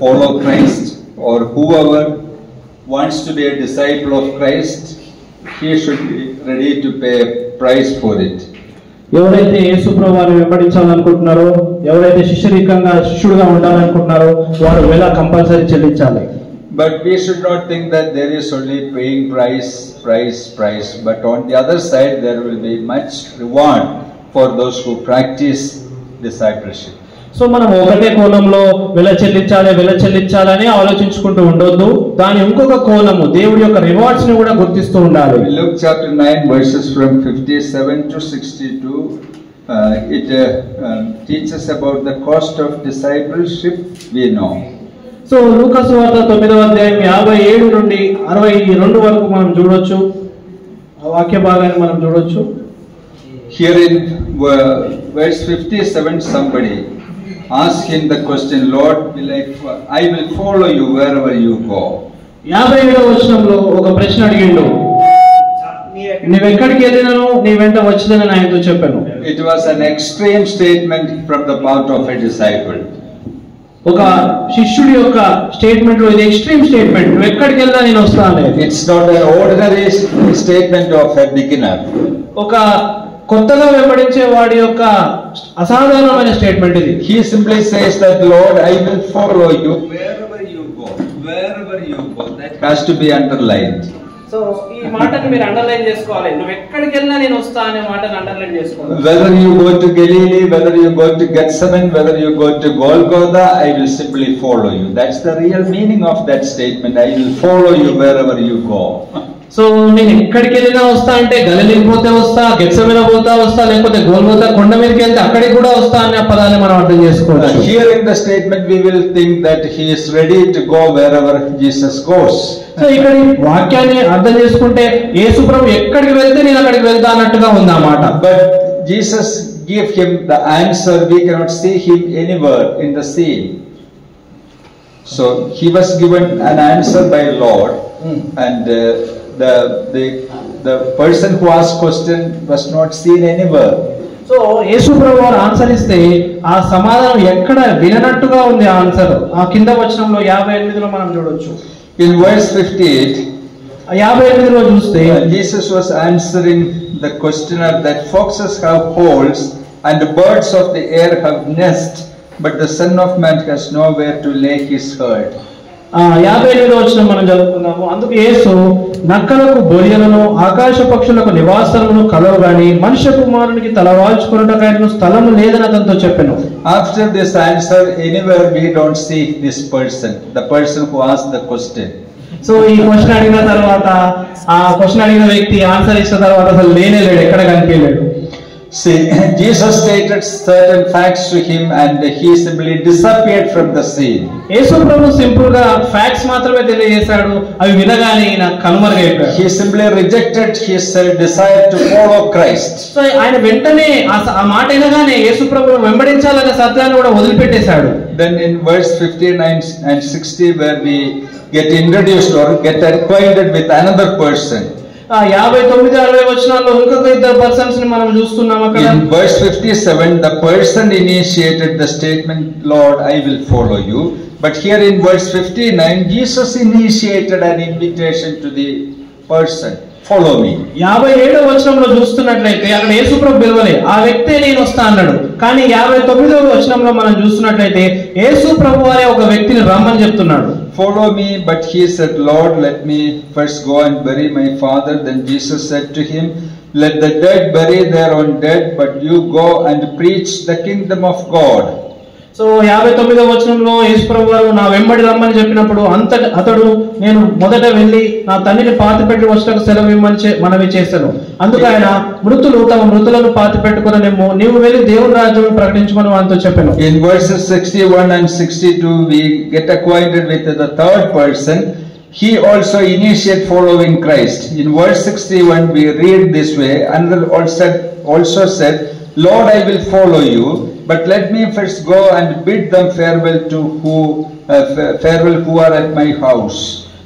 follow Christ, or whoever wants to be a disciple of Christ, he should be ready to pay a price for it. ఎవరైతే యేసుప్రభు వారిని వెంబడించాలనుకుంటున్నారో, ఎవరైతే శిష్యుడుగా ఉండాలనుకుంటున్నారో వారు వెల కంపల్సరీ చెల్లించాలి. But we should not think that there is only paying price, but on the other side there will be much reward for those who practice discipleship. So మనం ఒకటే కోణంలో వెల చెల్లించాలని ఆలోచించుకుంటూ ఉండొద్దు. దాని ఇంకొక కోణము దేవుడి యొక్క రివార్డ్స్ ని కూడా గుర్తిస్తూ ఉండాలి. Luke chapter 9 verses from 57 to 62 it teaches about the cost of discipleship. We know. So లూకా సువార్త 9వ అధ్యాయం 57 నుండి 62 వరకు మనం చూడొచ్చు. ఆ వాక్య భాగాన్ని మనం చూడొచ్చు. Here in verse 57 somebody ask him the question, Lord, I will follow you wherever you go. 57వ వచనంలో ఒక ప్రశ్న అడిగిండు, నీవెక్కడికి వెళ్ళినను నీ వెంట వచ్చేదని ఆయనతో చెప్పాను. It was an extreme statement from the part of a disciple. ఒక శిష్యుడి యొక్క స్టేట్మెంట్ లో ఇది ఎక్స్ట్రీమ్ స్టేట్మెంట్. నువ్వు ఎక్కడికి వెళ్ళినా నేను వస్తాను. It's not an ordinary statement of a beginner. ఒక కొత్తగా వెంబడించే వాడి యొక్క అసాధారణమైన స్టేట్మెంట్ ఇది. He simply says that, Lord, I will follow you wherever you go. Wherever you go. That has to be underlined. So ఈ మాటని మీరు అండర్లైన్ చేసుకోవాలి. నువ్వు ఎక్కడికి వెళ్ళినా నేను వస్తా అనే మాటని అండర్లైన్ చేసుకోవాలి. Whether you go to Galilee, whether you go to Gethsemane, whether you go to Golgotha, I will simply follow you. That's the real meaning of that statement. I will follow you wherever you go. So నేను ఎక్కడికి వెళ్ళినా వస్తా అంటే గలిలీకి పోతే వస్తా, గెత్సెమనే పోతా వస్తా, లేకపోతే గోల్గోతా కొండ మీదకి వెళ్తే అక్కడికి కూడా వస్తా అనే పదాన్ని మనం అర్థం చేసుకోవచ్చు. Hearing the statement we will think that he is ready to go wherever Jesus goes. So ఇక్కడ ఈ వాక్యాన్ని అర్థం చేసుకుంటే యేసు ప్రభు ఎక్కడికి వెళ్తే నేను అక్కడికి వెళ్తా అన్నట్టుగా ఉంది ఆ మాట. But Jesus gave him the answer. We cannot see him anywhere in the scene. So he was given an answer by Lord, and the person who asked question was not seen anywhere. So యేసు ప్రభు వారు answer ఇస్తే ఆ సమాధానం ఎక్కడ విననట్టుగా ఉంది. ఆ answer ఆ కింద వచనంలో 58లో మనం చూడొచ్చు. In verse 58, 58లో చూస్తే Jesus was answering the questioner that foxes have holes and birds of the air have nests, but the Son of Man has nowhere to lay his head. 58వ వచనం మనం చదువుకుందాము. అందుకు యేసు, నక్కలకు బొరియలను ఆకాశ పక్షులకు నివాసములను కలవు గాని మనుష్య కుమారునికి తలవాల్చుకున్నటకైన స్థలము లేదని అతనితో చెప్పెను. After this answer, anywhere we don't see this person, the person who asked the question. So ఈ క్వశ్చన్ అడిగిన తర్వాత ఆ క్వశ్చన్ అడిగిన వ్యక్తి ఆన్సర్ ఇచ్చిన తర్వాత అసలు లేనే లేడు, ఎక్కడ కనిపించలేడు. See, Jesus stated certain facts to him and he simply disappeared from the scene. Yesu Prabhu simple గా ఫ్యాక్ట్స్ మాత్రమే తెలియజేశాడు. అవి వినగానే ఈయన కనుమరుగైపోయాడు. He simply rejected his desire to follow Christ. So ఆయన వెంటనే ఆ మాట వినగానే యేసు ప్రభువును వెంబడించాలనే సత్యాన్ని కూడా వదిలిపెట్టేశాడు. Then in verse 59 and 60 where we get introduced or get acquainted with another person. 59-60 వచనాల్లో ఇంకొక ఇద్దరు పర్సన్స్ ని మనం చూస్తున్నాం అక్కడ. In verse 57 the person initiated the statement, Lord, I will follow you. But here in verse 59 Jesus initiated an invitation to the person, follow me. 57వ వచనంలో చూస్తున్నట్లయితే అక్కడ యేసు ప్రభు పిలవలే, ఆ వ్యక్తే నేను వస్తా అన్నాడు. కానీ 59వ వచనంలో మనం చూస్తున్నట్లయితే యేసు ప్రభు వారే ఒక వ్యక్తిని రమ్మని చెప్తున్నాడు. Follow me, but he said, Lord, let me first go and bury my father. Then Jesus said to him, let the dead bury their own dead, but you go and preach the kingdom of God. So 59వ వచనంలో యేసు ప్రభు వారు నా వెంబడి రమ్మని చెప్పినప్పుడు అతడు నేను మొదట వెళ్ళి నా తండ్రిని పాతిపెట్టి వచ్చటకు సెలవు ఇమ్మని మనవి చేశాను. అందుకు ఆయన మృతులు తమ మృతులను పాతిపెట్టుకునేమో నీవు వెళ్ళి దేవుని రాజ్యం ప్రకటించమని వారితో చెప్పాను. In verses 61 and 62 we get acquainted with the third person. He also initiated following Christ. In verse 61 we read this way, another also said, Lord, I will follow you, but let me first go and bid them farewell who are at my house.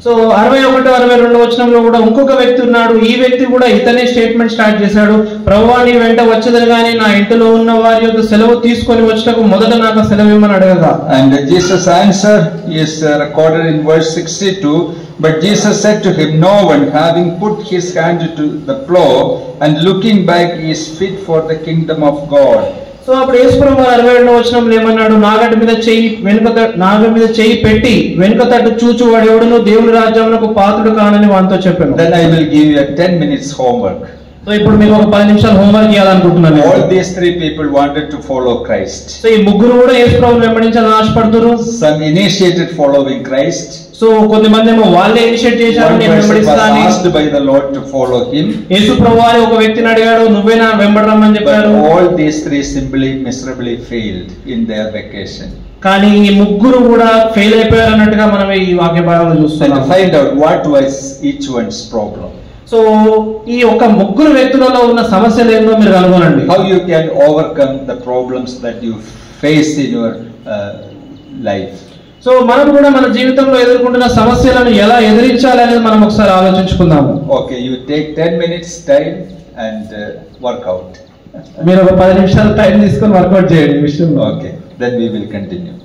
So 61 62 వచనంలో కూడా ఇంకొక వ్యక్తి ఉన్నాడు. ఈ వ్యక్తి కూడా ఇతనే statement start చేశాడు. ప్రభువా నీ వెంట వచ్చేదని గానీ నా ఇంటిలో ఉన్న వారి యొక్క సెలవు తీసుకొని వచ్చటకు మొదట నాకు సెలవు ఇవ్వమని అడగగా. And Jesus' answer is recorded in verse 62. But Jesus said to him, no one having put his hand to the plow and looking back is fit for the kingdom of God. So అప్పుడు యేసుప్రభు 62వ వచనంలో ఏమన్నాడు, నాగటి మీద చెయ్యి పెట్టి వెనుక తట్టు చూచు వాడెవడును దేవుని రాజ్యమునకు పాత్రుడు కానని వానితో చెప్పాను. Then I will give you a 10 minutes homework. So ఇప్పుడు మీకు ఒక 10 నిమిషాలు హోంవర్క్ చేయాలనుకుంటున్నాను. All these three people wanted to follow Christ. So ఈ ముగ్గురు కూడా యేసుప్రభుని వెంబడించాలని ఆశపడుతున్నారు. Some initiated following Christ. So కొంతమంది ఏమో వాళ్ళే ఇనిషియేట్ చేశారు, నేను వెంబడిస్తాను. Asked by the Lord to follow him. యేసుప్రభు వారు ఒక వ్యక్తిని అడిగాడు, నువ్వే నా వెంబడరమ్మని చెప్పారు. All these three simply miserably failed in their vacation. కానీ ఈ ముగ్గురు కూడా ఫెయిల్ అయిపోయారు అన్నట్టుగా మనం ఈ వాక్య భాగంలో చూస్తున్నాం. And find out what was each one's problem. So ఈ ఒక ముగ్గురు వ్యక్తులలో ఉన్న సమస్యలు ఏంటో మీరు కనుగొనండి. How you can overcome the problems that you face in your life. So మనం కూడా మన జీవితంలో ఎదుర్కొంటున్న సమస్యలను ఎలా ఎదిరించాలి అనేది మనం ఒకసారి ఆలోచించుకుందాము. Okay, you take 10 minutes time and work out. మీరు ఒక 10 నిమిషాలు టైం తీసుకొని వర్కౌట్ చేయండి ఈ విషయంలో. Okay, then we will continue.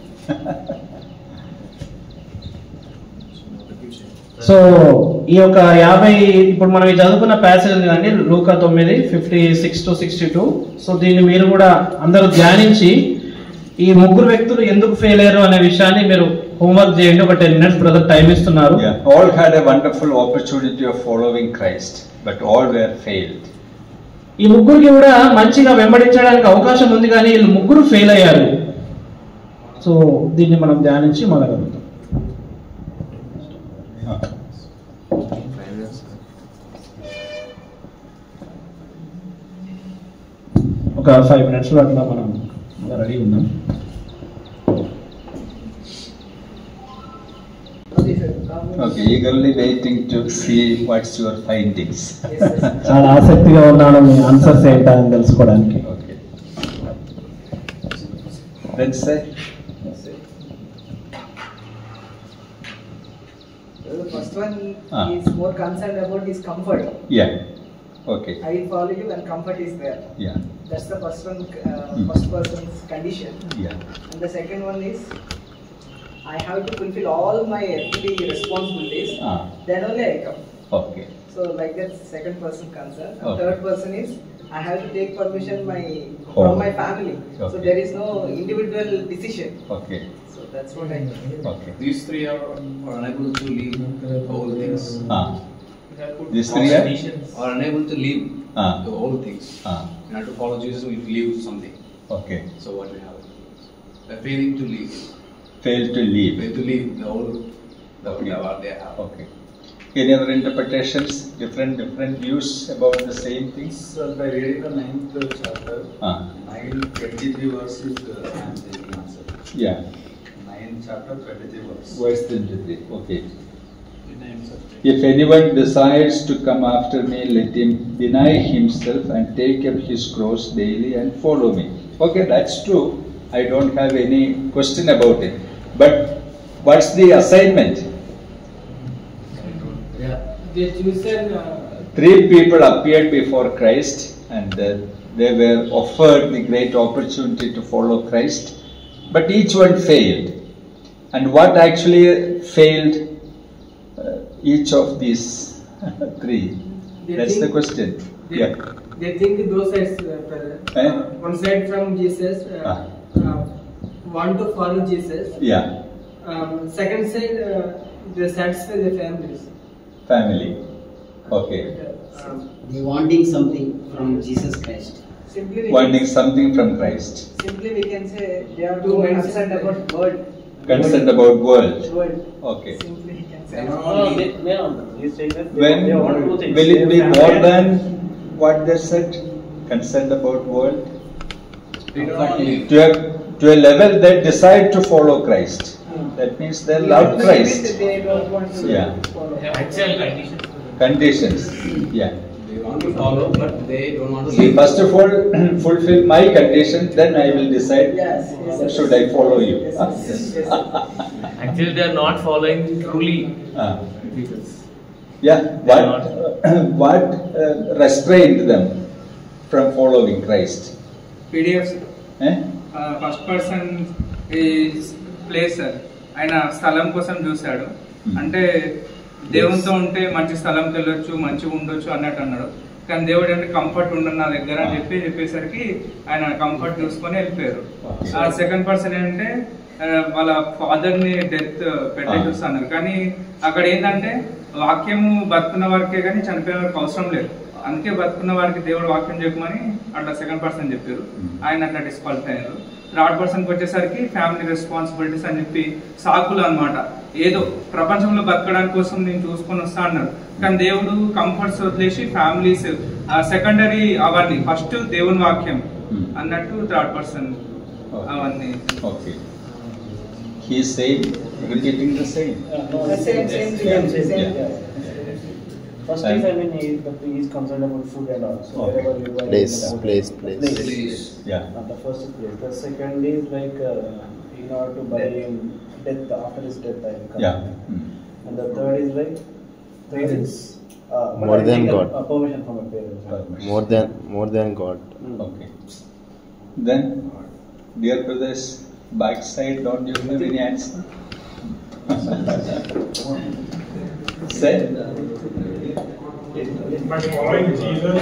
So ఈ యొక్క 50 ఇప్పుడు మనం చదువుకున్న ప్యాసేజ్ ఉంది కానీ లూకా 9:56-62. సో దీన్ని మీరు కూడా అందరూ ధ్యానించి ఈ ముగ్గురు వ్యక్తులు ఎందుకు ఫెయిల్ అయ్యారు అనే విషయాన్ని మీరు హోంవర్క్ చేయండి. ఒక 10 minutes బ్రదర్ టైం ఇస్తున్నారు. All had a wonderful opportunity of following Christ, but all were failed. ఈ ముగ్గురికి కూడా మంచిగా వెంబడించడానికి అవకాశం ఉంది కానీ వీళ్ళు ముగ్గురు ఫెయిల్ అయ్యారు. సో దీన్ని మనం ధ్యానించి మొదలెడదాం. ఒక 5 minutes లో అట్లా మనం రెడీ ఉన్నాం. Okay, eagerly waiting to see what's your findings. చాలా ఆసక్తిగా ఉన్నాను మీ ఆన్సర్స్ ఏంటా అని తెలుసుకోవడానికి. Okay. Let's say. The first one is more concerned about his comfort. Yeah. Okay. I will follow you when comfort is there. Yeah. That's the first one, first person's condition. Yeah. And the second one is, I have to fulfill all my everyday responsibilities. Then only I come. Okay. So like that, second person concern. And Okay. third person is, I have to take permission Home. from my family. So Okay. there is no individual decision. Okay. So that's what I think. Okay. These three are unable to leave all things. These three Are unable to leave the all things. You have to follow Jesus, we leave something. Okay. So what we have? They're failing to leave. Fail to leave. Fail to leave the whole Okay. what they have. Okay. Any other interpretations? Different views about the same things? By reading the 9th chapter, 9:23 verses, I am taking answer. Yeah. 9th chapter, 23 verse. Verse 23. Okay. If anyone desires to come after me, let him deny himself and take up his cross daily and follow me. Okay, that's true. I don't have any question about it. But what's the assignment? The chosen. Three people appeared before Christ and they were offered the great opportunity to follow Christ. But each one failed. And what actually failed each of these three? That's the question. They think both sides, one side from Jesus, want to follow Jesus. Yeah. Second side, they satisfy their families. Family. Okay. They wanting something from Jesus Christ. Simply Wanting something from Christ. Simply we can say they are too concerned about world. Concerned about world. World. Okay. Simply we can say. When will it be more than what they said? Concerned about world. To a level they decide to follow Christ. That means they love Christ. They don't want to Yeah. follow. Actual conditions. Conditions. Yeah. They want to follow, but they don't want to See, live. first of all, fulfill my condition, then I will decide should I follow you. Actually, they are not following truly Ah. Jesus. Yeah, what restrained them from following Christ? PDFs. Eh? First person is pleasure. ఆయన స్థలం కోసం చూశాడు. అంటే దేవునితో ఉంటే మంచి స్థలంకి వెళ్ళొచ్చు, మంచిగా ఉండొచ్చు అన్నట్టు అన్నాడు. కానీ దేవుడు అంటే కంఫర్ట్ ఉండదు నా దగ్గర అని చెప్పేసరికి ఆయన కంఫర్ట్ చూసుకొని వెళ్ళిపోయారు. ఆ సెకండ్ పర్సన్ ఏంటంటే వాళ్ళ ఫాదర్ ని డెత్ పెట్టే చూస్తున్నారు. కానీ అక్కడ ఏంటంటే వాక్యము బతుకున్న వారికే కానీ చనిపోయిన వారికి అవసరం లేదు. అందుకే బతుకున్న వారికి దేవుడు వాక్యం చెప్పమని అట్లా సెకండ్ పర్సన్ చెప్పారు. ఆయన అట్లా డిస్క్వాలిఫై అయ్యారు. థర్డ్ పర్సన్కి వచ్చేసరికి ఫ్యామిలీ రెస్పాన్సిబిలిటీస్ అని చెప్పి సాకులు అన్నమాట. ఏదో ప్రపంచంలో బతకడానికి కోసం నేను చూసుకొని వస్తా అన్నారు. కానీ దేవుడు కంఫర్ట్స్ వదిలేసి ఫ్యామిలీస్ సెకండరీ అవన్నీ, ఫస్ట్ దేవుని వాక్యం అన్నట్టు థర్డ్ పర్సన్ అవన్నీ. Okay. He is saying, repeating the same. Same. First is, I mean, he is concerned about food and all. So Okay. wherever you go, Place. Yeah. The first is place. The second is like in order to bury him, death, after his death, I will come. Yeah. And the third is like parents. More than God. Permission from my parents. More than God. Okay. Then, dear brothers, backside, don't you have any answer? Say. By following Jesus,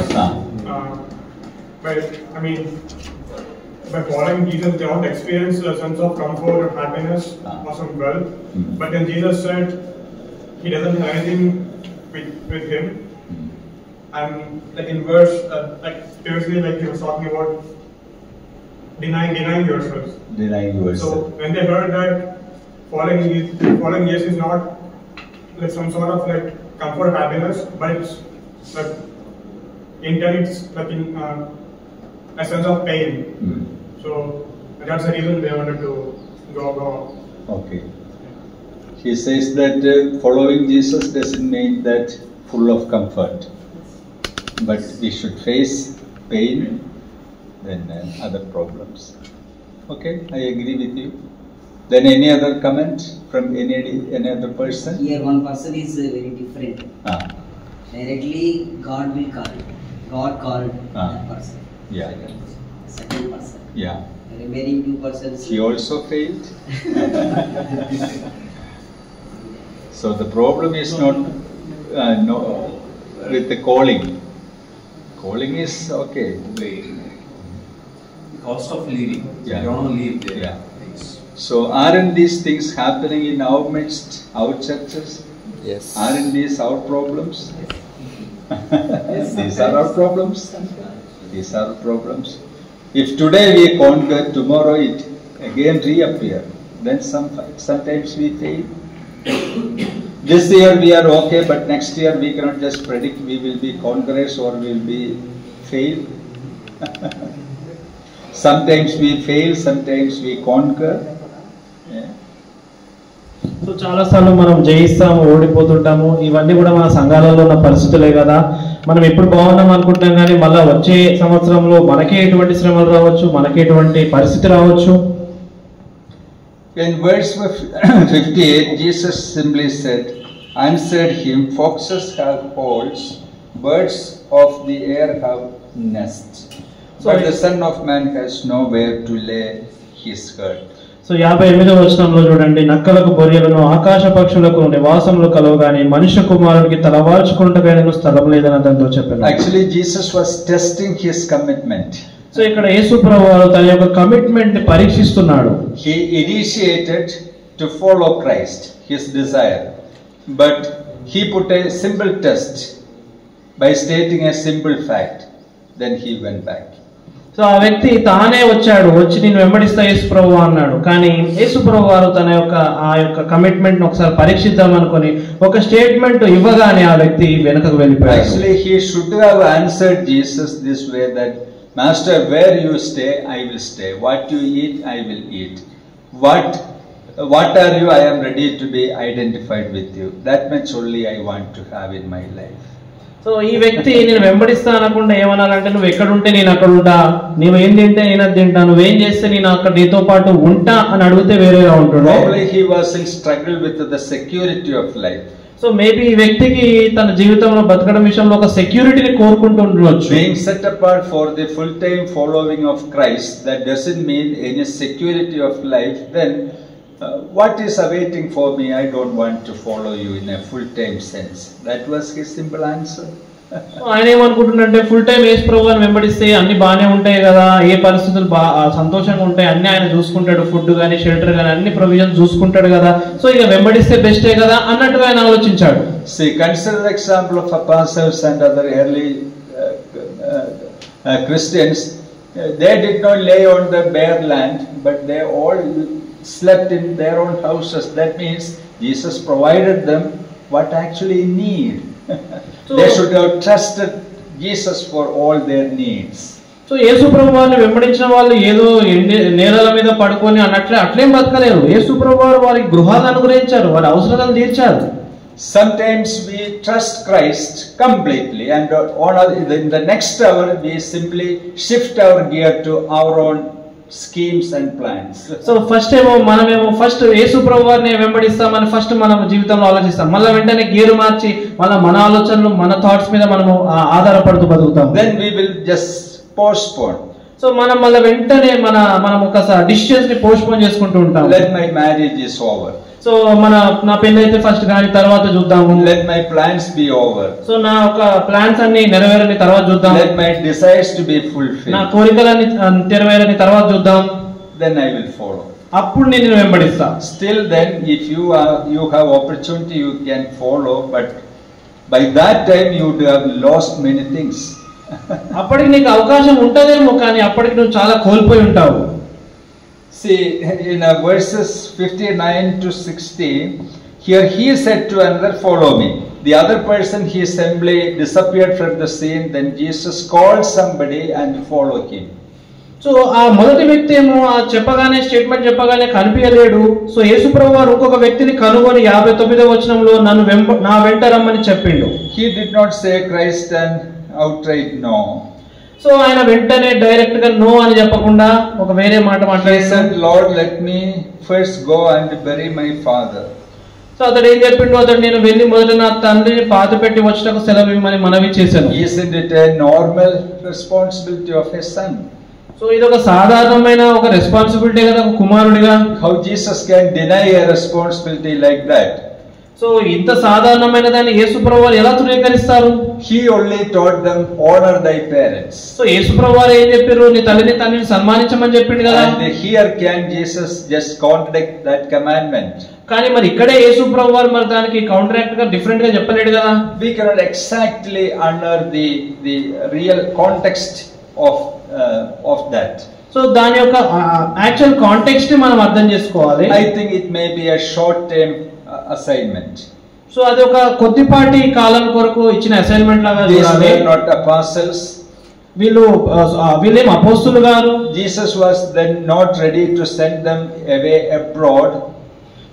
by following Jesus, they don't experience a sense of comfort or happiness or some wealth. But then Jesus said he doesn't have anything with him. And like in verse, like previously, like he was talking about denying yourselves. Denying yourself. So when they heard that following Jesus is not like some sort of like comfort, happiness, but it's like it's like in a sense of pain. So that's the reason they wanted to go. Okay. He says that following Jesus doesn't mean that full of comfort, but we should face pain, then other problems. Okay, I agree with you. Then any other comment from any other person? Here one person is very different. Directly God will call. God called that person. Yeah. Second person. Yeah. The remaining two persons. He also failed. So the problem is not with the calling. Calling is okay. The cost of living. Yeah. You don't want to live there. Yeah. So aren't these things happening in our midst, our churches? Yes. Aren't these our problems? These are our problems. These are our problems. If today we conquer, tomorrow it again reappear. Then sometimes we fail. This year we are okay, but next year we cannot just predict we will be conquerors or we will be fail. Sometimes we fail, sometimes we conquer. So చాలా సార్లు మనం జయిస్తాము, ఓడిపోతుంటాము. ఇవన్నీ కూడా మన సంఘాలలో ఉన్న పరిస్థితులే కదా. మనం ఎప్పుడు బాగున్నాం అనుకుంటాం, కానీ మళ్ళీ వచ్చే సంవత్సరంలో మనకే ఎటువంటి శ్రమలు రావచ్చు, మనకే ఎటువంటి పరిస్థితి రావచ్చు. In verse 58, Jesus simply said, answered him, foxes have holes, birds of the air have nests, but the Son of Man has nowhere to lay his head. So 58వ వచనంలో చూడండి, నక్కలకు బొరియలను ఆకాశ పక్షులకు నివాసములు కలవు గాని మనుష్య కుమారుడికి తలవాల్చుకుంటకైన స్థలం లేదని అతనితో చెప్పారు. Actually Jesus was testing his commitment. So ఇక్కడ యేసు ప్రభువు తన యొక్క కమిట్మెంట్ ని పరీక్షిస్తున్నాడు. He initiated to follow Christ, his desire, but he put a simple test by stating a simple fact. Then he went back. So ఆ వ్యక్తి తానే వచ్చి నేను వెంబడిస్తా యేసు ప్రభు అన్నాడు. కానీ యేసు ప్రభు వారు తన యొక్క ఆ యొక్క కమిట్మెంట్ ని ఒకసారి పరీక్షిద్దాం అనుకొని ఒక స్టేట్మెంట్ ఇవ్వగానే ఆ వ్యక్తి వెనుకకు వెళ్ళిపోయాడు. Actually he should have answered Jesus this way, that Master, where you stay, I will stay. What you eat, I will eat. What are you? I am ready to be identified with you. That much only I want to have in my life. So ఈ వ్యక్తి నేను వెంబడిస్తా అనకుండా ఏమనాలంటే నువ్వు ఎక్కడ ఉంటే నేను అక్కడ ఉంటా, నువ్వు ఏం తింటే నేను అది తింటా, నువ్వేం చేస్తే నేను అక్కడ నీతో పాటు ఉంటా అని అడిగితే వేరేగా ఉంటుండే. Probably he was in struggle with the security of life. So maybe ఈ వ్యక్తికి తన జీవితంలో బతకడం విషయంలో ఒక సెక్యూరిటీని కోరుకుంటూ ఉండవచ్చు. Being set apart for the full-time following of Christ, that doesn't mean any security of life. Then what is awaiting for me? I don't want to follow you in a full-time sense. That was his simple answer. ఆయన ఏమనుకుంటున్నాడంటే full time యేసు ప్రభువుని వెంబడిస్తే అన్ని బాగానే ఉంటాయి కదా, ఏ పరిస్థితులు సంతోషంగా ఉంటాయి, అన్ని ఆయన చూసుకుంటాడు, ఫుడ్ కానీ షెల్టర్ కానీ అన్ని ప్రొవిజన్ చూసుకుంటాడు కదా, సో ఇక వెంబడిస్తే బెస్టే కదా అన్నట్టుగా ఆయన ఆలోచించాడు. See, consider the example of apostles and other early Christians. They did not lay on the bare land, but they all slept in their own houses. That means Jesus provided them what actually need. They should have trusted Jesus for all their needs. So యేసు ప్రభువుని వెంబడించిన వాళ్ళు ఏదో నేలల మీద పడుకొని అట్లేం బతకలేరు. యేసు ప్రభువు వారికి గృహాలను అనుగ్రహించారు, వారి అవసరాలను తీర్చారు. Sometimes we trust Christ completely, and in the next hour we simply shift our gear to our own schemes and plans. So మనమేమో ఫస్ట్ యేసు ప్రభువుని వెంబడిస్తామని ఫస్ట్ మనం జీవితంలో ఆలోచిస్తాం, మళ్ళీ వెంటనే గేరు మార్చి మళ్ళీ మన ఆలోచనలు మన థాట్స్ మీద మనము ఆధారపడుతూ బతుకుతాం. Then we will just postpone. So మనం మళ్ళీ వెంటనే మనం ఒకసారి డిసిషన్స్ ని పోస్ట్పోన్ చేసుకుంటూ ఉంటాం. Let my marriage is over. So నా పెళ్లి అయితే ఫస్ట్ కానీ తర్వాత చూద్దాము. Let my plans be over. So నా ఒక ప్లాన్స్ అన్ని నెరవేరని తర్వాత చూద్దాం. Let my desires to be fulfilled. నా కోరికలన్నీ నెరవేరని తర్వాత చూద్దాం. Then I will follow. అప్పుడు నేను వెంబడిస్తా. Still then, if you have opportunity, you can follow, but by that time you would have lost many things. అప్పటికి నీకు అవకాశం ఉంటదేమో, కానీ అప్పటికి నువ్వు చాలా కోల్పోయి ఉంటావు. See, in verses 59 to 60, here he said to another, follow me. The other person he simply disappeared from the scene. Then Jesus called somebody and followed him. So ఆ మొదటి వ్యక్తి ఏమో చెప్పగానే స్టేట్మెంట్ చెప్పగానే కనిపించలేడు. సో యేసు ప్రభువు వారు ఇంకొక వ్యక్తిని కనుగొని 59వ వచనంలో నా వెంట రమ్మని చెప్పిండు. He did not say Christ and outright no. So ఆయన వెంటనే డైరెక్ట్ గా నో అని చెప్పకుండా ఒక వేరే మాట మాట్లాడాడు. Lord, let me first go and bury my father. So అతడు ఏం చెప్పిండు, అతడు నేను వెళ్ళి మొదట నా తండ్రిని పాతి పెట్టి వచ్చటకు సెలవు ఇమ్మని మనవి చేశాను. Isn't it a normal responsibility of a son? So ఇది ఒక సాధారణమైన ఒక రెస్పాన్సిబిలిటీ కదా ఒక కుమారుడిగా. How Jesus can deny a responsibility like that? So ఇంత సాధారణమైన దాన్ని యేసు ప్రభువు ఎలా తృణీకరిస్తారు? He only taught them honor thy parents. So యేసు ప్రభువు ఏం చెప్పారు, నీ తల్లిని తండ్రిని సన్మానించమని చెప్పిండు కదా. And here can Jesus just contradict that commandment? కానీ మరి ఇక్కడే యేసు ప్రభువు మరి దానికి కౌంటరాక్ట్ గా డిఫరెంట్ గా చెప్పలేడు కదా. We cannot exactly honor the real context of that. So దాని యొక్క యాక్చువల్ కాంటెక్స్ట్ ని మనం అర్థం చేసుకోవాలి. I think it may be a short term assignment. So అది ఒక కొద్దిపాటి కాలం కొరకు ఇచ్చిన అసైన్మెంట్ లాగా చూడాలి. These were not apostles. వీళ్ళేం అపోస్తులు గారు. Jesus was then not ready to send them away abroad.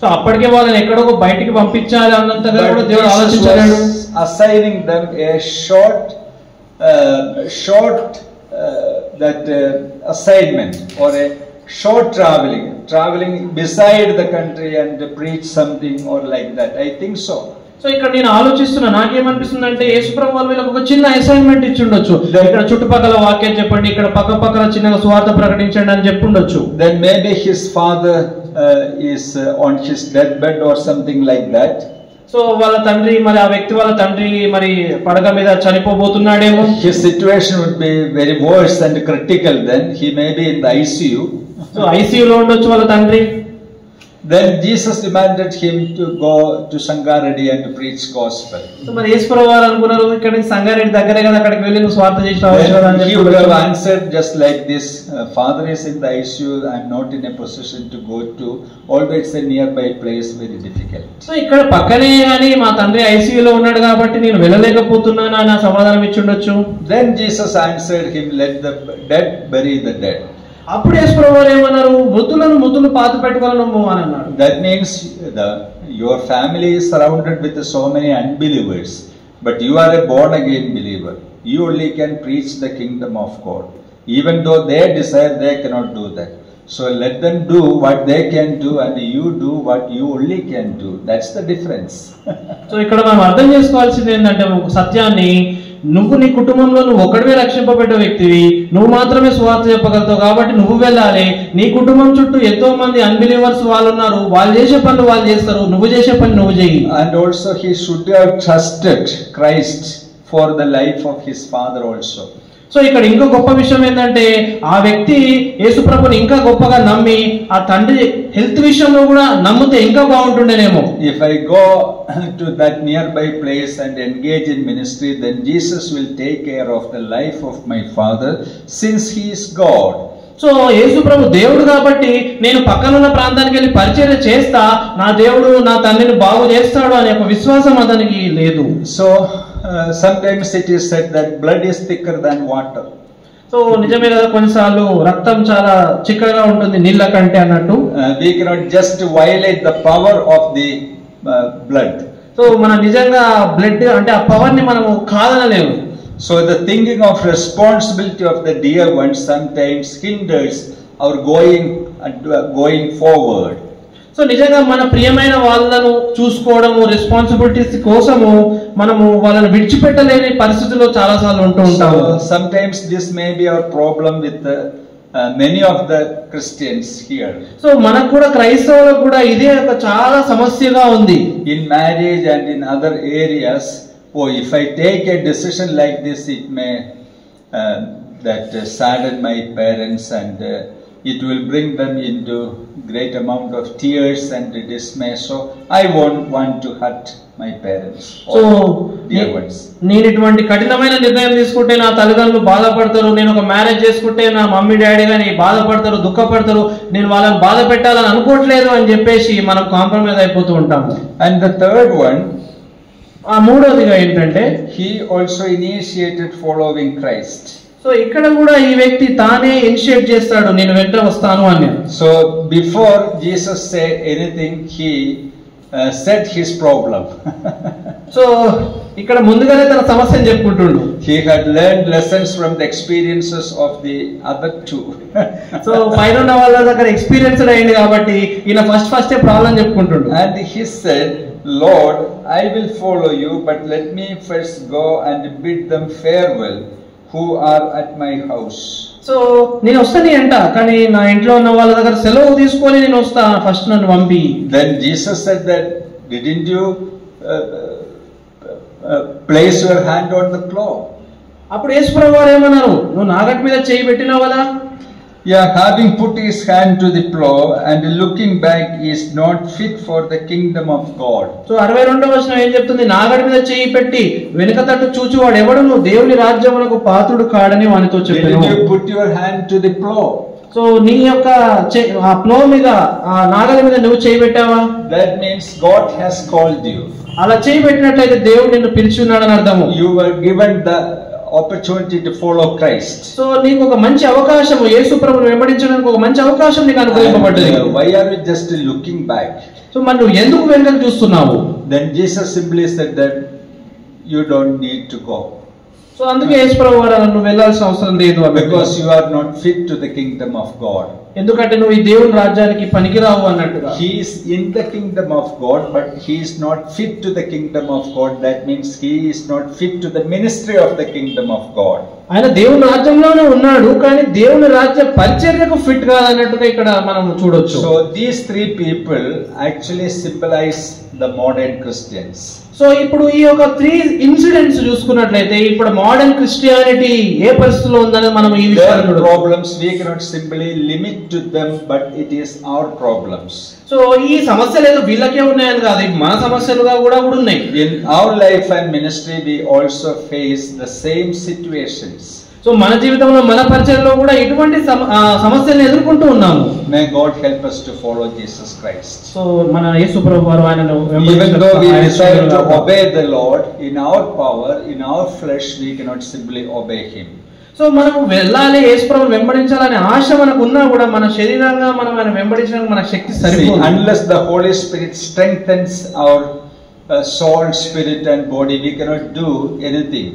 So అప్పటికే వాళ్ళని ఎక్కడో బయటికి పంపించాలి అన్నంతగా కూడా దేవుడు ఆలోచించాడు. Assigning them a short assignment or a short traveling beside the country and preach something or like that. I think so. So ఇక్కడ నేను ఆలోచిస్తున్నా, నాకేమనిపిస్తుంది అంటే యేసుప్రభు వాళ్ళు వీళ్ళకి ఒక చిన్న అసైన్మెంట్ ఇచ్చి ఉండొచ్చు. ఇక్కడ చుట్టుపక్కల వాక్యం చెప్పండి, ఇక్కడ పక్కన చిన్నగా సువార్త ప్రకటించండి అని చెప్పి ఉండొచ్చు. Then maybe his father is on his deathbed or something like that. So వాళ్ళ తండ్రి మరి ఆ వ్యక్తి వాళ్ళ తండ్రి మరి పడక మీద చనిపోబోతున్నాడేమో. His situation would be very worse and critical. Then he may be in the ICU. So ఐసీయూలో ఉండొచ్చు వాళ్ళ తండ్రి. Then Jesus demanded him to go to Sangaradi and preach gospel. So మరి యేసుప్రభు వారు అనుకున్నారు ఇక్కడ నుంచి సంగారెడ్డి దగ్గరే కదా, అక్కడికి వెళ్ళి నువ్వు స్వార్థ చేసి రావచ్చు కదా అని చెప్పి. He would have answered just like this, father is in the ICU, I am not in a position to go to. Always a nearby place, very difficult. So ఇక్కడ పక్కనే అని మా తండ్రి ఐసీయూలో ఉన్నాడు కాబట్టి నేను వెళ్ళలేకపోతున్నాను అని సమాధానం ఇచ్చి ఉండొచ్చు. Then Jesus answered him, let the dead bury the dead. అప్పుడు యేసుప్రభు వారు ఏమన్నారు, మృతులు పాతి పెట్టుకోవాలను అని అన్నారు. That means your family is surrounded with so many unbelievers. But you are a born again believer. You only can preach the kingdom of God. Even though they desire, they cannot do that. So let them do what they can do and you do what you only can do. That's the difference. So ఇక్కడ మనం అర్థం చేసుకోవాల్సింది ఏంటంటే ఒక సత్యాన్ని, నువ్వు నీ కుటుంబంలో నువ్వు ఒక్కడివే రక్షింపబడ్డ వ్యక్తివి, నువ్వు మాత్రమే సువార్త చెప్పగలుగుతావు కాబట్టి నువ్వు వెళ్ళాలి. నీ కుటుంబం చుట్టూ ఎంతో మంది అన్బిలీవర్స్ వాళ్ళు ఉన్నారు, వాళ్ళు చేసే పనులు వాళ్ళు చేస్తారు, నువ్వు చేసే పని నువ్వు చేయి. And also he should have trusted Christ for the life of his father also. So ఇక్కడ ఇంకో గొప్ప విషయం ఏంటంటే ఆ వ్యక్తి యేసుప్రభుని ఇంకా గొప్పగా నమ్మి ఆ తండ్రి హెల్త్ విషయంలో కూడా నమ్మితే ఇంకా బాగుంటుండేనేమో. If I go to that nearby place and engage in ministry, then Jesus will take care of the life of my father since he is God. So యేసుప్రభు దేవుడు కాబట్టి నేను పక్కనున్న ప్రాంతానికి వెళ్ళి పరిచర్య చేస్తా, నా దేవుడు నా తండ్రిని బాగు చేస్తాడు అనే ఒక విశ్వాసం అతనికి లేదు. So sometimes it is said that blood is thicker than water. So నిజమే కదా, కొన్నిసార్లు రక్తం చాలా చిక్కగా ఉంటుంది నీళ్ళ కంటే అన్నట్టు. We cannot just violate the power of the blood. So మన నిజంగా బ్లడ్ అంటే ఆ పవర్ ని మనము కాదనలేము. So the thinking of responsibility of the dear ones sometimes hinders our going forward. So నిజంగా మన ప్రియమైన వాళ్ళను చూసుకోవడము, రెస్పాన్సిబిలిటీస్ కోసము మనము వాళ్ళని విడిచిపెట్టలేని పరిస్థితుల్లో చాలా సార్లు ఉంటూ ఉంటాము. Sometimes this may be our problem with many of the Christians here. So మనకు కూడా క్రైస్తవులకు కూడా ఇదే ఒక చాలా సమస్యగా ఉంది. In marriage and in other areas, if I take a decision like this, it may sadden my parents and it will bring them into great amount of tears and dismay. So I won't want to hurt my parents. So dear ones. నేను ఇటువంటి కఠినమైన నిర్ణయం తీసుకుంటే నా తల్లిదండ్రులు బాధపడతారు, నేను ఒక మ్యారేజ్ చేసుకుంటే నా మమ్మీ డాడీ గాని బాధపడతారు, దుఃఖపడతారు, నేను వాళ్ళని బాధ పెట్టాలని అనుకోవట్లేదు అని చెప్పేసి మనం కాంప్రమైజ్ అయిపోతూ ఉంటాము. And the third one, ఆ మూడోదిగా ఏంటంటే he also initiated following Christ. So ఇక్కడ కూడా ఈ వ్యక్తి తానే ఇనిషియేట్ చేస్తాడు, నేను వెంట వస్తాను అని. So before Jesus said anything, he said his problem. So ఇక్కడ ముందుగానే తన సమస్యను చెప్పుకుంటుండు. He had learned lessons from the experiences of the other two. So పైన ఉన్న వాళ్ళ దగ్గర ఎక్స్పీరియన్స్డ్ అయింది కాబట్టి ఈయన ఫస్ట్ ప్రాబ్లం చెప్పుకుంటుండు. And he said, Lord, I will follow you, but let me first go and bid them farewell who are at my house. So నేను వస్తాను అంట, కానీ నా ఇంట్లో ఉన్న వాళ్ళ దగ్గర సెలవు తీసుకొని నేను వస్తా, ఫస్ట్ నన్ను పంపి. Then Jesus said that, didn't you place your hand on the plow? అప్పుడు యేసుప్రభువు వారు ఏమన్నారు, నువ్వు నాగటి మీద చేయి పెట్టినావు కదా. Yeah, having put his hand to the plow and looking back is not fit for the kingdom of God. So 62వ వచనం ఏం చెప్తుంది, నాగటి మీద చేయి పెట్టి వెనుక తట్టు చూచువాడు ఎవడు నువ్వు దేవుని రాజ్యమునకు పాత్రుడు కాడని వానితో చెప్పాను. Did you put your hand to the plow? So నీ యొక్క ఆ ప్లో మీద, ఆ నాగల మీద నువ్వు చేయి పెట్టావా? That means God has called you. అలా చేయి పెట్టినట్లయితే దేవుడు నిన్ను పిలిచి ఉన్నాడని అర్థము. You were given the opportunity to follow Christ. So నీకు ఒక మంచి అవకాశం, యేసు ప్రభువును వెంబడించడానికి ఒక మంచి అవకాశం నీకు అనుగ్రహింపబడ్డది. Why are you just looking back? So మరి నువ్వు ఎందుకు వెనకకు చూస్తున్నావు? Then Jesus simply said that you don't need to go. So అందుకే యేసు ప్రభువు వారు నువ్వు వెళ్ళాల్సిన అవసరం లేదు. Because you are not fit to the kingdom of God. ఎందుకంటే నువ్వు ఈ దేవుని రాజ్యానికి పనికిరావు అన్నట్టుగా. He is in the kingdom of God, but he is not fit to the kingdom of God. That means he is not fit to the ministry of the kingdom of God. ఆయన దేవుని రాజ్యంలోనే ఉన్నాడు, కానీ దేవుని రాజ్య పరిచర్యకు fit కాదన్నట్టుగా ఇక్కడ మనం చూడొచ్చు. So these three people actually symbolize the modern Christians. So ఇప్పుడు ఈ యొక్క 3 ఇన్సిడెంట్స్ చూసుకున్నట్లయితే ఇప్పుడు మోడర్న్ క్రిస్టియానిటీ ఏ పరిస్థితిలో ఉందని మనం ఈ విషయాలు problems we cannot simply limit to them, but it is our problems. So ఈ సమస్యలు ఏదో వీళ్ళకే ఉన్నాయని కాదు, మన సమస్యలుగా కూడా ఉన్నాయి. In our life and ministry we also face the same situations. So మన జీవితంలో మన పరిచర్యలో కూడా ఇటువంటి సమస్యలను ఎదుర్కొంటూ ఉన్నాము. May God help us to follow Jesus Christ. So మన యేసు ప్రభువు వారు ఆయనను even though we decide to obey the Lord in our power, in our flesh, we cannot simply obey him. So మనం వెళ్ళాలి, యేసు ప్రభువును వెంబడించాలనే ఆశ మనకు ఉన్నా కూడా మన శరీరంగా మనం ఆయన వెంబడించడానికి మన శక్తి సరిపోదు. Unless the Holy Spirit strengthens our soul, spirit and body, we cannot do anything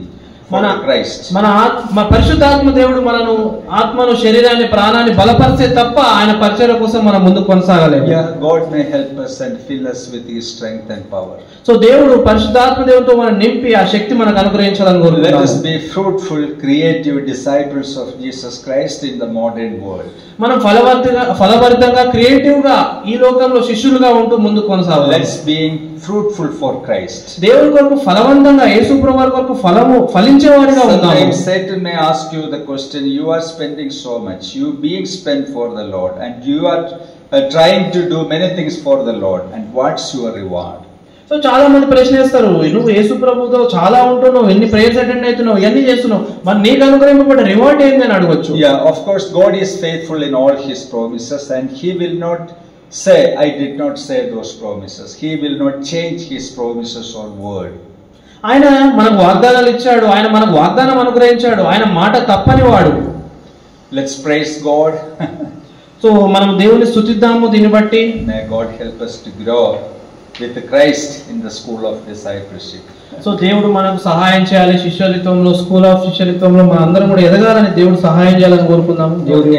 for Christ. మన పరిశుద్ధాత్మ దేవుడు మనను ఆత్మను శరీరాన్ని ప్రాణాన్ని బలపరిచే తప్ప ఆయన పరిచర్య కోసం మనం ముందుకు కొనసాగలేము. Yeah, God may help us and fill us with his strength and power. So దేవుడు పరిశుద్ధాత్మ దేవునితో మనం నింపి ఆ శక్తి మనకు అనుగ్రహించాలని కోరుతున్నాము. Let us be fruitful, creative disciples of Jesus Christ in the modern world. మనం ఫలభరితంగా క్రియేటివ్ గా ఈ లోకంలో శిష్యులుగా ఉంటూ ముందుకు కొనసాగాలి. Let's be fruitful for Christ. దేవుని కొరకు ఫలవంతంగా యేసు ప్రభువు కొరకు ఫలించే వారిగా ఉందాము. Sometimes Satan may ask you the question, you are spending so much, you being spent for the Lord, and you are trying to do many things for the Lord, and what's your reward? So చాలా మంది ప్రశ్న వేస్తారు, నువ్వు యేసు ప్రభుతో చాలా ఉంటున్నావు, ఎన్ని prayers attend అవుతున్నావు, ఎన్ని చేస్తున్నావు, మరి నీకు అనుగ్రహింపబడ్డ రివార్డ్ ఏంది అని అడగొచ్చు. Yeah, of course God is faithful in all his promises, and he will not say I did not say those promises. He will not change his promises or word. ఆయన మనకు వాగ్దానాలు ఇచ్చాడు, ఆయన మనకు వాగ్దానం అనుగ్రహించాడు, ఆయన మాట తప్పని వాడు. Let's praise God. సో మనం దేవుని స్తుతిద్దాము దీన్ని బట్టి. May God help us to grow with Christ in the school of discipleship. So దేవుడు మనకు సహాయం చేయాలి, శిష్యరిత్వంలో, స్కూల్ ఆఫ్ శిష్యరిత్వంలో మన అందరం కూడా ఎదగాలని దేవుడు సహాయం చేయాలని కోరుకుందాము. దేవుడు